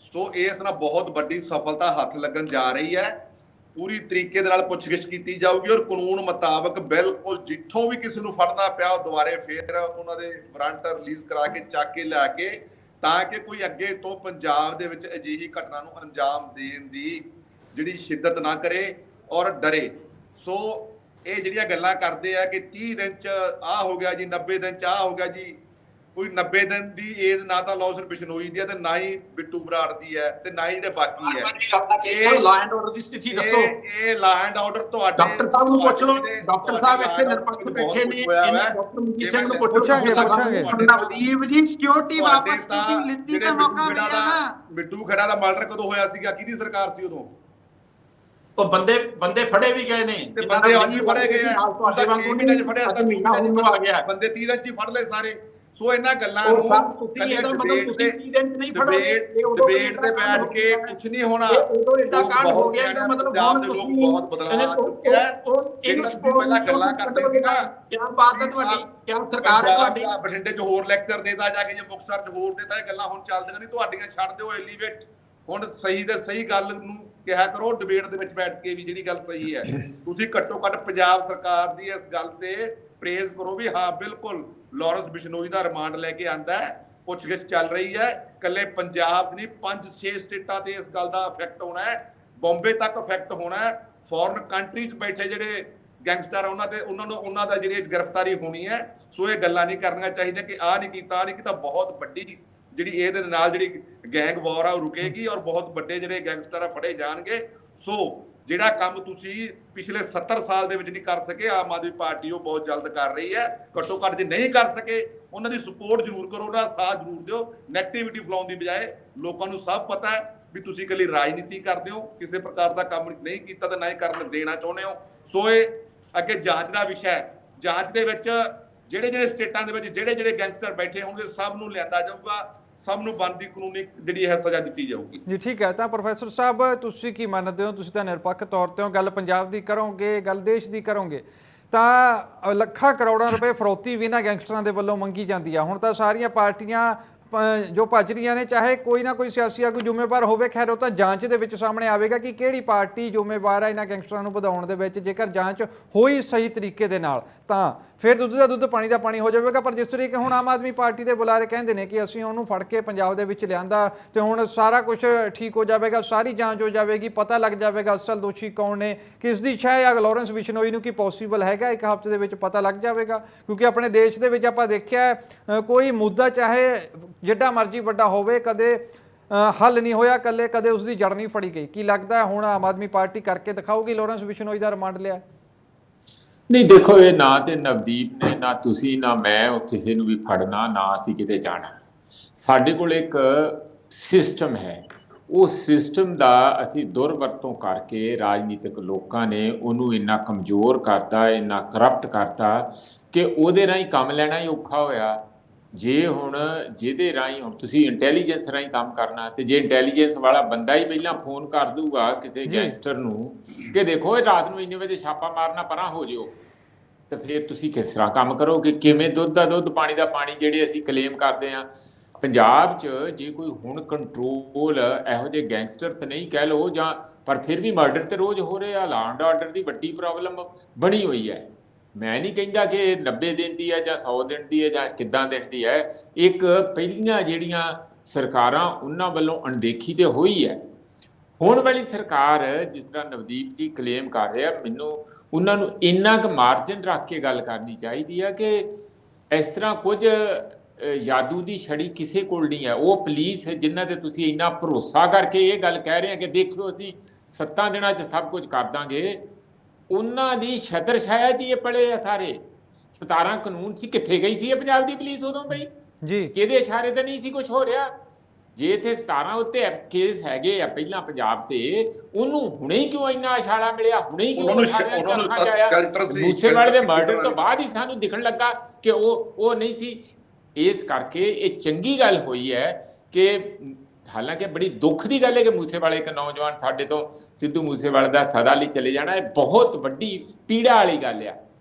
ਸੋ ਇਸ ਨਾਲ ਬਹੁਤ ਵੱਡੀ ਸਫਲਤਾ ਹੱਥ ਲੱਗਣ ਜਾ ਰਹੀ ਹੈ। ਪੂਰੀ ਤਰੀਕੇ ਦੇ ਨਾਲ ਪੁੱਛਗਿੱਛ ਕੀਤੀ ਜਾਊਗੀ ਔਰ ਕਾਨੂੰਨ ਮੁਤਾਬਕ ਬਿਲਕੁਲ ਜਿੱਥੋਂ ਵੀ ਕਿਸੇ ਨੂੰ ਫੜਨਾ ਪਿਆ ਉਹ ਦੁਬਾਰੇ ਫੇਰ ਉਹਨਾਂ ਦੇ ਵਾਰੰਟ ਰਿਲੀਜ਼ ਕਰਾ ਕੇ ਚੱਕ ਕੇ ਲੈ ਕੇ, ਤਾਂ ਕਿ ਕੋਈ ਅੱਗੇ ਤੋਂ ਪੰਜਾਬ ਦੇ ਵਿੱਚ ਅਜਿਹੀ ਘਟਨਾ ਨੂੰ ਅੰਜਾਮ ਦੇਣ ਦੀ ਜਿਹੜੀ ਸ਼ਿੱਦਤ ਨਾ ਕਰੇ ਔਰ ਡਰੇ। ਸੋ ਇਹ ਜਿਹੜੀਆਂ ਗੱਲਾਂ ਕਰਦੇ ਆ ਕਿ 30 ਦਿਨ ਚ ਆ ਹੋ ਗਿਆ ਜੀ, 90 ਦਿਨ ਚ ਆ ਹੋ ਗਿਆ ਜੀ, ਕੋਈ 90 ਦਿਨ ਦੀ ਏਜ ਨਾ ਤਾਂ ਲਾਰੈਂਸ ਬਿਸ਼ਨੋਈ ਦੀ ਹੈ ਤੇ ਨਾ ਹੀ ਬਿੱਟੂ ਬਰਾੜ ਦੀ ਹੈ ਤੇ ਨਾ ਹੀ ਜਿਹੜੇ ਬਾਕੀ ਹੈ। ਇਹ ਲਾ ਐਂਡ ਆਰਡਰ ਦੀ ਸਥਿਤੀ ਦੱਸੋ। ਇਹ ਲਾ ਐਂਡ ਆਰਡਰ ਤੁਹਾਡੇ ਡਾਕਟਰ ਸਾਹਿਬ ਨੂੰ ਪੁੱਛ ਲਓ, ਡਾਕਟਰ ਸਾਹਿਬ ਇੱਥੇ ਨਿਰਪੱਖ ਬੈਠੇ ਨੇ, ਡਾਕਟਰ ਮਨਜੀਤ ਸਿੰਘ ਨੂੰ ਪੁੱਛਾਂਗੇ। ਨਵਦੀਪ ਜੀ ਸਿਕਿਉਰਿਟੀ ਵਾਪਸ ਤੁਸੀਂ ਲਿੱਤੀ ਤਾਂ ਮੌਕਾ ਮਿਲਿਆ ਨਾ। ਬਿੱਟੂ ਖੇੜਾ ਦਾ ਮਰਡਰ ਕਦੋਂ ਹੋਇਆ ਸੀਗਾ? ਕਿਹਦੀ ਸਰਕਾਰ ਸੀ ਉਦੋਂ? ਉਹ ਬੰਦੇ ਫੜੇ ਵੀ ਗਏ ਨੇ ਤੇ ਬੰਦੇ ਅੱਜ ਫੜੇ ਗਏ ਆ। ਤੁਹਾਡੇ ਵਾਂਗੂ ਨਹੀਂ ਫੜਿਆ, ਅੱਜ ਮਹੀਨਾ ਹੁਣ ਆ ਗਿਆ, ਬੰਦੇ 30 ਦਿਨ ਚ ਹੀ ਫੜ ਲਏ ਸਾਰੇ। ਸੋ ਇਹਨਾਂ ਗੱਲਾਂ ਨੂੰ ਡਿਬੇਟ ਤੇ ਬੈਠ ਕੇ ਕੁਝ ਨਹੀਂ ਹੋਣਾ। ਬਹੁਤ ਸਿਆਣੇ ਪੰਜਾਬ ਦੇ ਲੋਕ ਬਹੁਤ ਬਦਲਾਅ ਚੁੱਕਿਆ ਹੈ। ਜਿਹੜੀਆਂ ਤੁਸੀਂ ਪਹਿਲਾਂ ਗੱਲਾਂ ਕਰਦੇ ਸੀ ਨਾ, ਕਿਆ ਬਾਤ ਹੈ ਤੁਹਾਡੀ, ਕਿਆ ਸਰਕਾਰ ਹੈ ਤੁਹਾਡੀ। ਬਠਿੰਡੇ 'ਚ ਹੋਰ ਲੈਕਚਰ ਦੇਦਾ ਜਾ ਕੇ, ਜੇ ਮੁਕਤਸਰ 'ਚ ਹੋਰ ਦੇਦਾ, ਇਹ ਗੱਲਾਂ ਹੁਣ ਚੱਲਦੀਆਂ ਨਹੀਂ ਤੁਹਾਡੀਆਂ। ਛੱਡ ਦਿਓ ਐਲੀਵੇਟ, ਹੁਣ ਸਹੀ ਤੇ ਸਹੀ ਗੱਲ ਨੂੰ ਕਿਹਾ ਕਰੋ ਡਿਬੇਟ ਦੇ ਵਿੱਚ ਬੈਠ ਕੇ ਵੀ ਜਿਹੜੀ ਗੱਲ ਸਹੀ ਹੈ। ਤੁਸੀਂ ਘੱਟੋ ਘੱਟ ਪੰਜਾਬ ਸਰਕਾਰ ਦੀ ਇਸ ਗੱਲ ਤੇ ਪ੍ਰੇਜ਼ ਕਰੋ ਵੀ ਹਾਂ ਬਿਲਕੁਲ ਲਾਰੈਂਸ ਬਿਸ਼ਨੋਈ ਦਾ ਰਿਮਾਂਡ ਲੈ ਕੇ ਆਂਦਾ ਹੈ, ਪੁੱਛਗਿੱਛ ਚੱਲ ਰਹੀ ਹੈ। ਇਕੱਲੇ ਪੰਜਾਬ ਨਹੀਂ 5-6 ਸਟੇਟਾਂ ਤੇ ਇਸ ਗੱਲ ਦਾ ਇਫੈਕਟ ਹੋਣਾ ਹੈ, ਬੰਬੇ ਤੱਕ ਇਫੈਕਟ ਹੋਣਾ ਹੈ। ਫੋਰਨ ਕੰਟਰੀਜ਼ ਬੈਠੇ ਜਿਹੜੇ ਗੈਂਗਸਟਰ ਉਹਨਾਂ ਦਾ ਜਿਹੜੀ ਗ੍ਰਿਫਤਾਰੀ ਹੋਣੀ ਹੈ। ਸੋ ਇਹ ਗੱਲਾਂ ਨਹੀਂ ਕਰਨੀਆਂ ਚਾਹੀਦੀਆਂ ਕਿ ਆਹ ਨਹੀਂ ਕੀਤਾ। ਬਹੁਤ ਵੱਡੀ ਜਿਹੜੀ ਇਹਦੇ ਨਾਲ ਜਿਹੜੀ ਗੈਂਗ ਵਾਰ ਆ ਉਹ ਰੁਕੇਗੀ ਔਰ ਬਹੁਤ ਵੱਡੇ ਜਿਹੜੇ ਗੈਂਗਸਟਰ ਆ ਫੜੇ ਜਾਣਗੇ। ਸੋ ਜਿਹੜਾ ਕੰਮ ਤੁਸੀਂ ਪਿਛਲੇ 70 ਸਾਲ ਦੇ ਵਿੱਚ ਨਹੀਂ ਕਰ ਸਕੇ, ਆਮ ਆਦਮੀ ਪਾਰਟੀ ਉਹ ਬਹੁਤ ਜਲਦ ਕਰ ਰਹੀ ਹੈ। ਘੱਟੋ ਘੱਟ ਜੇ ਨਹੀਂ ਕਰ ਸਕੇ ਉਹਨਾਂ ਦੀ ਸਪੋਰਟ ਜ਼ਰੂਰ ਕਰੋ, ਉਹਨਾਂ ਦਾ ਸਾਥ ਜ਼ਰੂਰ ਦਿਓ। ਨੈਗੇਟਿਵਿਟੀ ਫੈਲਾਉਣ ਦੀ ਬਜਾਏ ਲੋਕਾਂ ਨੂੰ ਸਭ ਪਤਾ ਹੈ ਵੀ ਤੁਸੀਂ ਇਕੱਲੀ ਰਾਜਨੀਤੀ ਕਰਦੇ ਹੋ, ਕਿਸੇ ਪ੍ਰਕਾਰ ਦਾ ਕੰਮ ਨਹੀਂ ਕੀਤਾ ਤੇ ਨਾ ਹੀ ਕਰਨ ਦੇਣਾ ਚਾਹੁੰਦੇ ਹੋ। ਸੋ ਇਹ ਅੱਗੇ ਜਾਂਚ ਦਾ ਵਿਸ਼ਾ ਹੈ। ਜਾਂਚ ਦੇ ਵਿੱਚ ਜਿਹੜੇ ਸਟੇਟਾਂ ਦੇ ਵਿੱਚ ਜਿਹੜੇ ਗੈਂਗਸਟਰ ਬੈਠੇ ਹੋਣਗੇ ਸਭ ਨੂੰ ਲਿਆਂਦਾ ਜਾਊਗਾ, ਸਭ ਨੂੰ ਬਣਦੀ ਕਾਨੂੰਨੀ ਜਿਹੜੀ ਹੈ ਸਜ਼ਾ ਦਿੱਤੀ ਜਾਊਗੀ। ਜੀ ਠੀਕ ਹੈ। ਤਾਂ ਪ੍ਰੋਫੈਸਰ ਸਾਹਿਬ ਤੁਸੀਂ ਕੀ ਮੰਨਦੇ ਹੋ? ਤੁਸੀਂ ਤਾਂ ਨਿਰਪੱਖ ਤੌਰ ਤੇ ਹੋ, ਗੱਲ ਪੰਜਾਬ ਦੀ ਕਰੋਗੇ, ਗੱਲ ਦੇਸ਼ ਦੀ ਕਰੋਗੇ, ਤਾਂ ਲੱਖਾਂ ਕਰੋੜਾਂ ਰੁਪਏ ਫਰੌਤੀ ਵੀ ਨਾ ਗੈਂਗਸਟਰਾਂ ਦੇ ਵੱਲੋਂ ਮੰਗੀ ਜਾਂਦੀ ਆ। ਹੁਣ ਤਾਂ ਸਾਰੀਆਂ ਪਾਰਟੀਆਂ ਜੋ ਭੱਜ ਰਹੀਆਂ ਨੇ, ਚਾਹੇ ਕੋਈ ਨਾ ਕੋਈ ਸਿਆਸੀ ਆਗੂ ਜ਼ਿੰਮੇਵਾਰ ਹੋਵੇ, ਖੈਰ ਉਹ ਤਾਂ ਜਾਂਚ ਦੇ ਵਿੱਚ ਸਾਹਮਣੇ ਆਵੇਗਾ ਕਿ ਕਿਹੜੀ ਪਾਰਟੀ ਜ਼ਿੰਮੇਵਾਰ ਹੈ ਇਹਨਾਂ ਗੈਂਗਸਟਰਾਂ ਨੂੰ ਵਧਾਉਣ ਦੇ ਵਿੱਚ। ਜੇਕਰ ਜਾਂਚ ਹੋਈ ਸਹੀ ਤਰੀਕੇ ਦੇ ਨਾਲ ਤਾਂ ਫਿਰ ਦੁੱਧ ਦਾ ਦੁੱਧ ਪਾਣੀ ਦਾ ਪਾਣੀ ਹੋ ਜਾਵੇਗਾ। ਪਰ ਜਿਸ ਤਰੀਕੇ ਹੁਣ ਆਮ ਆਦਮੀ ਪਾਰਟੀ ਦੇ ਬੁਲਾਰੇ ਕਹਿੰਦੇ ਨੇ ਕਿ ਅਸੀਂ ਉਹਨੂੰ ਫੜ ਕੇ ਪੰਜਾਬ ਦੇ ਵਿੱਚ ਲਿਆਂਦਾ ਤੇ ਹੁਣ ਸਾਰਾ ਕੁਝ ਠੀਕ ਹੋ ਜਾਵੇਗਾ, ਸਾਰੀ ਜਾਂਚ ਹੋ ਜਾਵੇਗੀ, ਪਤਾ ਲੱਗ ਜਾਵੇਗਾ ਅਸਲ ਦੋਸ਼ੀ ਕੌਣ ਨੇ, ਕਿਸ ਦੀ ਛਾਇਆ ਜਾਂ ਲਾਰੈਂਸ ਬਿਸ਼ਨੋਈ ਨੂੰ ਕੀ ਪੋਸੀਬਲ ਹੈਗਾ 1 ਹਫ਼ਤੇ ਦੇ ਵਿੱਚ ਪਤਾ ਲੱਗ ਜਾਵੇਗਾ। ਕਿਉਂਕਿ ਆਪਣੇ ਦੇਸ਼ ਦੇ ਵਿੱਚ ਆਪਾਂ ਦੇਖਿਆ ਕੋਈ ਮੁੱਦਾ ਚਾਹੇ ਜਿੱਡਾ ਮਰਜ਼ੀ ਵੱਡਾ ਹੋਵੇ, ਕਦੇ ਹੱਲ ਨਹੀਂ ਹੋਇਆ, ਕਦੇ ਉਸ ਦੀ ਜੜ ਨਹੀਂ ਫੜੀ ਗਈ। ਕੀ ਲੱਗਦਾ ਹੁਣ ਆਮ ਆਦਮੀ ਪਾਰਟੀ ਕਰਕੇ ਦਿਖਾਊਗੀ ਲਾਰੈਂਸ ਬਿਸ਼ਨੋਈ ਦਾ ਰਿਮਾਂਡ ਲਿਆ? ਨਹੀਂ ਦੇਖੋ, ਇਹ ਨਾ ਤੇ ਨਵਦੀਪ ਨੇ, ਨਾ ਤੁਸੀਂ, ਨਾ ਮੈਂ ਕਿਸੇ ਨੂੰ ਵੀ ਫੜਨਾ, ਨਾ ਅਸੀਂ ਕਿਤੇ ਜਾਣਾ। ਸਾਡੇ ਕੋਲ ਇੱਕ ਸਿਸਟਮ ਹੈ, ਉਹ ਸਿਸਟਮ ਦਾ ਅਸੀਂ ਦੁਰਵਰਤੋਂ ਕਰਕੇ ਰਾਜਨੀਤਿਕ ਲੋਕਾਂ ਨੇ ਉਹਨੂੰ ਇੰਨਾ ਕਮਜ਼ੋਰ ਕਰਤਾ, ਇੰਨਾ ਕਰਪਟ ਕਰਤਾ ਕਿ ਉਹਦੇ ਰਾਹੀਂ ਕੰਮ ਲੈਣਾ ਹੀ ਔਖਾ ਹੋਇਆ। ਜੇ ਹੁਣ ਜਿਹਦੇ ਰਾਹੀਂ ਹੁਣ ਤੁਸੀਂ ਇੰਟੈਲੀਜੈਂਸ ਰਾਹੀਂ ਕੰਮ ਕਰਨਾ, ਤੇ ਜੇ ਇੰਟੈਲੀਜੈਂਸ ਵਾਲਾ ਬੰਦਾ ਹੀ ਪਹਿਲਾਂ ਫੋਨ ਕਰ ਦੂਗਾ ਕਿਸੇ ਗੈਂਗਸਟਰ ਨੂੰ ਕਿ ਦੇਖੋ ਇਹ ਰਾਤ ਨੂੰ ਇੰਨੇ ਵਜੇ ਛਾਪਾ ਮਾਰਨਾ, ਪਰਾਂ ਹੋ ਜਿਓ, ਤੇ ਫਿਰ ਤੁਸੀਂ ਕਿਸ ਤਰ੍ਹਾਂ ਕੰਮ ਕਰੋਗੇ? ਕਿਵੇਂ ਦੁੱਧ ਦਾ ਦੁੱਧ ਪਾਣੀ ਦਾ ਪਾਣੀ ਜਿਹੜੇ ਅਸੀਂ ਕਲੇਮ ਕਰਦੇ ਹਾਂ ਪੰਜਾਬ 'ਚ, ਜੇ ਕੋਈ ਹੁਣ ਕੰਟਰੋਲ ਇਹੋ ਜਿਹੇ ਗੈਂਗਸਟਰ ਤਾਂ ਨਹੀਂ ਕਹਿ ਲਓ ਜਾਂ, ਪਰ ਫਿਰ ਵੀ ਮਰਡਰ ਤੇ ਰੋਜ਼ ਹੋ ਰਹੇ ਆ। ਲਾ ਐਂਡ ਆਰਡਰ ਦੀ ਵੱਡੀ ਪ੍ਰੋਬਲਮ ਬਣੀ ਹੋਈ ਹੈ। ਮੈਂ ਨਹੀਂ ਕਹਿੰਦਾ ਕਿ 90 ਦਿਨ ਦੀ ਹੈ ਜਾਂ 100 ਦਿਨ ਦੀ ਹੈ ਜਾਂ ਕਿੱਦਾਂ ਦਿਨ ਦੀ ਹੈ। ਇੱਕ ਪਹਿਲੀਆਂ ਜਿਹੜੀਆਂ ਸਰਕਾਰਾਂ ਉਹਨਾਂ ਵੱਲੋਂ ਅਣਦੇਖੀ ਤੇ ਹੋਈ ਹੈ। ਹੁਣ ਵਾਲੀ ਸਰਕਾਰ ਜਿਸ ਤਰ੍ਹਾਂ ਨਵਦੀਪ ਜੀ ਕਲੇਮ ਕਰ ਰਿਹਾ, ਮੈਨੂੰ ਉਹਨਾਂ ਨੂੰ ਇੰਨਾ ਕੁ ਮਾਰਜਨ ਰੱਖ ਕੇ ਗੱਲ ਕਰਨੀ ਚਾਹੀਦੀ ਹੈ ਕਿ ਇਸ ਤਰ੍ਹਾਂ ਕੁਝ ਜਾਦੂ ਦੀ ਛੜੀ ਕਿਸੇ ਕੋਲ ਨਹੀਂ ਹੈ। ਉਹ ਪੁਲਿਸ ਜਿਨ੍ਹਾਂ ਤੇ ਤੁਸੀਂ ਇੰਨਾ ਭਰੋਸਾ ਕਰਕੇ ਇਹ ਗੱਲ ਕਹਿ ਰਹੇ ਆ ਕਿ ਦੇਖਿਓ ਅਸੀਂ 7 ਦਿਨਾਂ 'ਚ ਸਭ ਕੁਝ ਕਰ ਦਾਂਗੇ, ਉਹਨਾਂ ਦੀ ਛਤਰ ਛਾਇਆ 'ਚ ਇਹ ਪਲੇ ਆ ਸਾਰੇ। 17 ਕਾਨੂੰਨ ਸੀ, ਕਿੱਥੇ ਗਈ ਸੀ ਇਹ ਪੰਜਾਬ ਦੀ ਪੁਲਿਸ ਉਦੋਂ ਬਈ ਜੀ? ਕਿਹਦੇ ਇਸ਼ਾਰੇ ਤੇ ਨਹੀਂ ਸੀ ਕੁਝ ਹੋ ਰਿਹਾ? ਜੇ ਇੱਥੇ 17 ਉੱਤੇ ਕੇਸ ਹੈਗੇ ਆ ਪਹਿਲਾਂ ਪੰਜਾਬ ਤੇ, ਉਹਨੂੰ ਹੁਣੇ ਹੀ ਕਿਉਂ ਇੰਨਾ ਇਸ਼ਾਰਾ ਮਿਲਿਆ? ਹੁਣੇ ਹੀ ਕਿਉਂ ਮੂਸੇਵਾਲੇ ਦੇ ਮਰਡਰ ਤੋਂ ਬਾਅਦ ਹੀ ਸਾਨੂੰ ਦਿਖਣ ਲੱਗਾ ਕਿ ਉਹ ਨਹੀਂ ਸੀ। ਇਸ ਕਰਕੇ ਇਹ ਚੰਗੀ ਗੱਲ ਹੋਈ ਹੈ ਕਿ ਹਾਲਾਂਕਿ ਬੜੀ ਦੁੱਖ ਦੀ ਗੱਲ ਹੈ ਕਿ ਮੂਸੇਵਾਲੇ ਇੱਕ ਨੌਜਵਾਨ ਸਾਡੇ ਤੋਂ, ਸਿੱਧੂ ਮੂਸੇਵਾਲੇ ਦਾ ਸਦਾ ਲਈ ਚਲੇ ਜਾਣਾ, ਇਹ ਬਹੁਤ ਵੱਡੀ ਪੀੜਾ ਵਾਲੀ ਗੱਲ ਆ।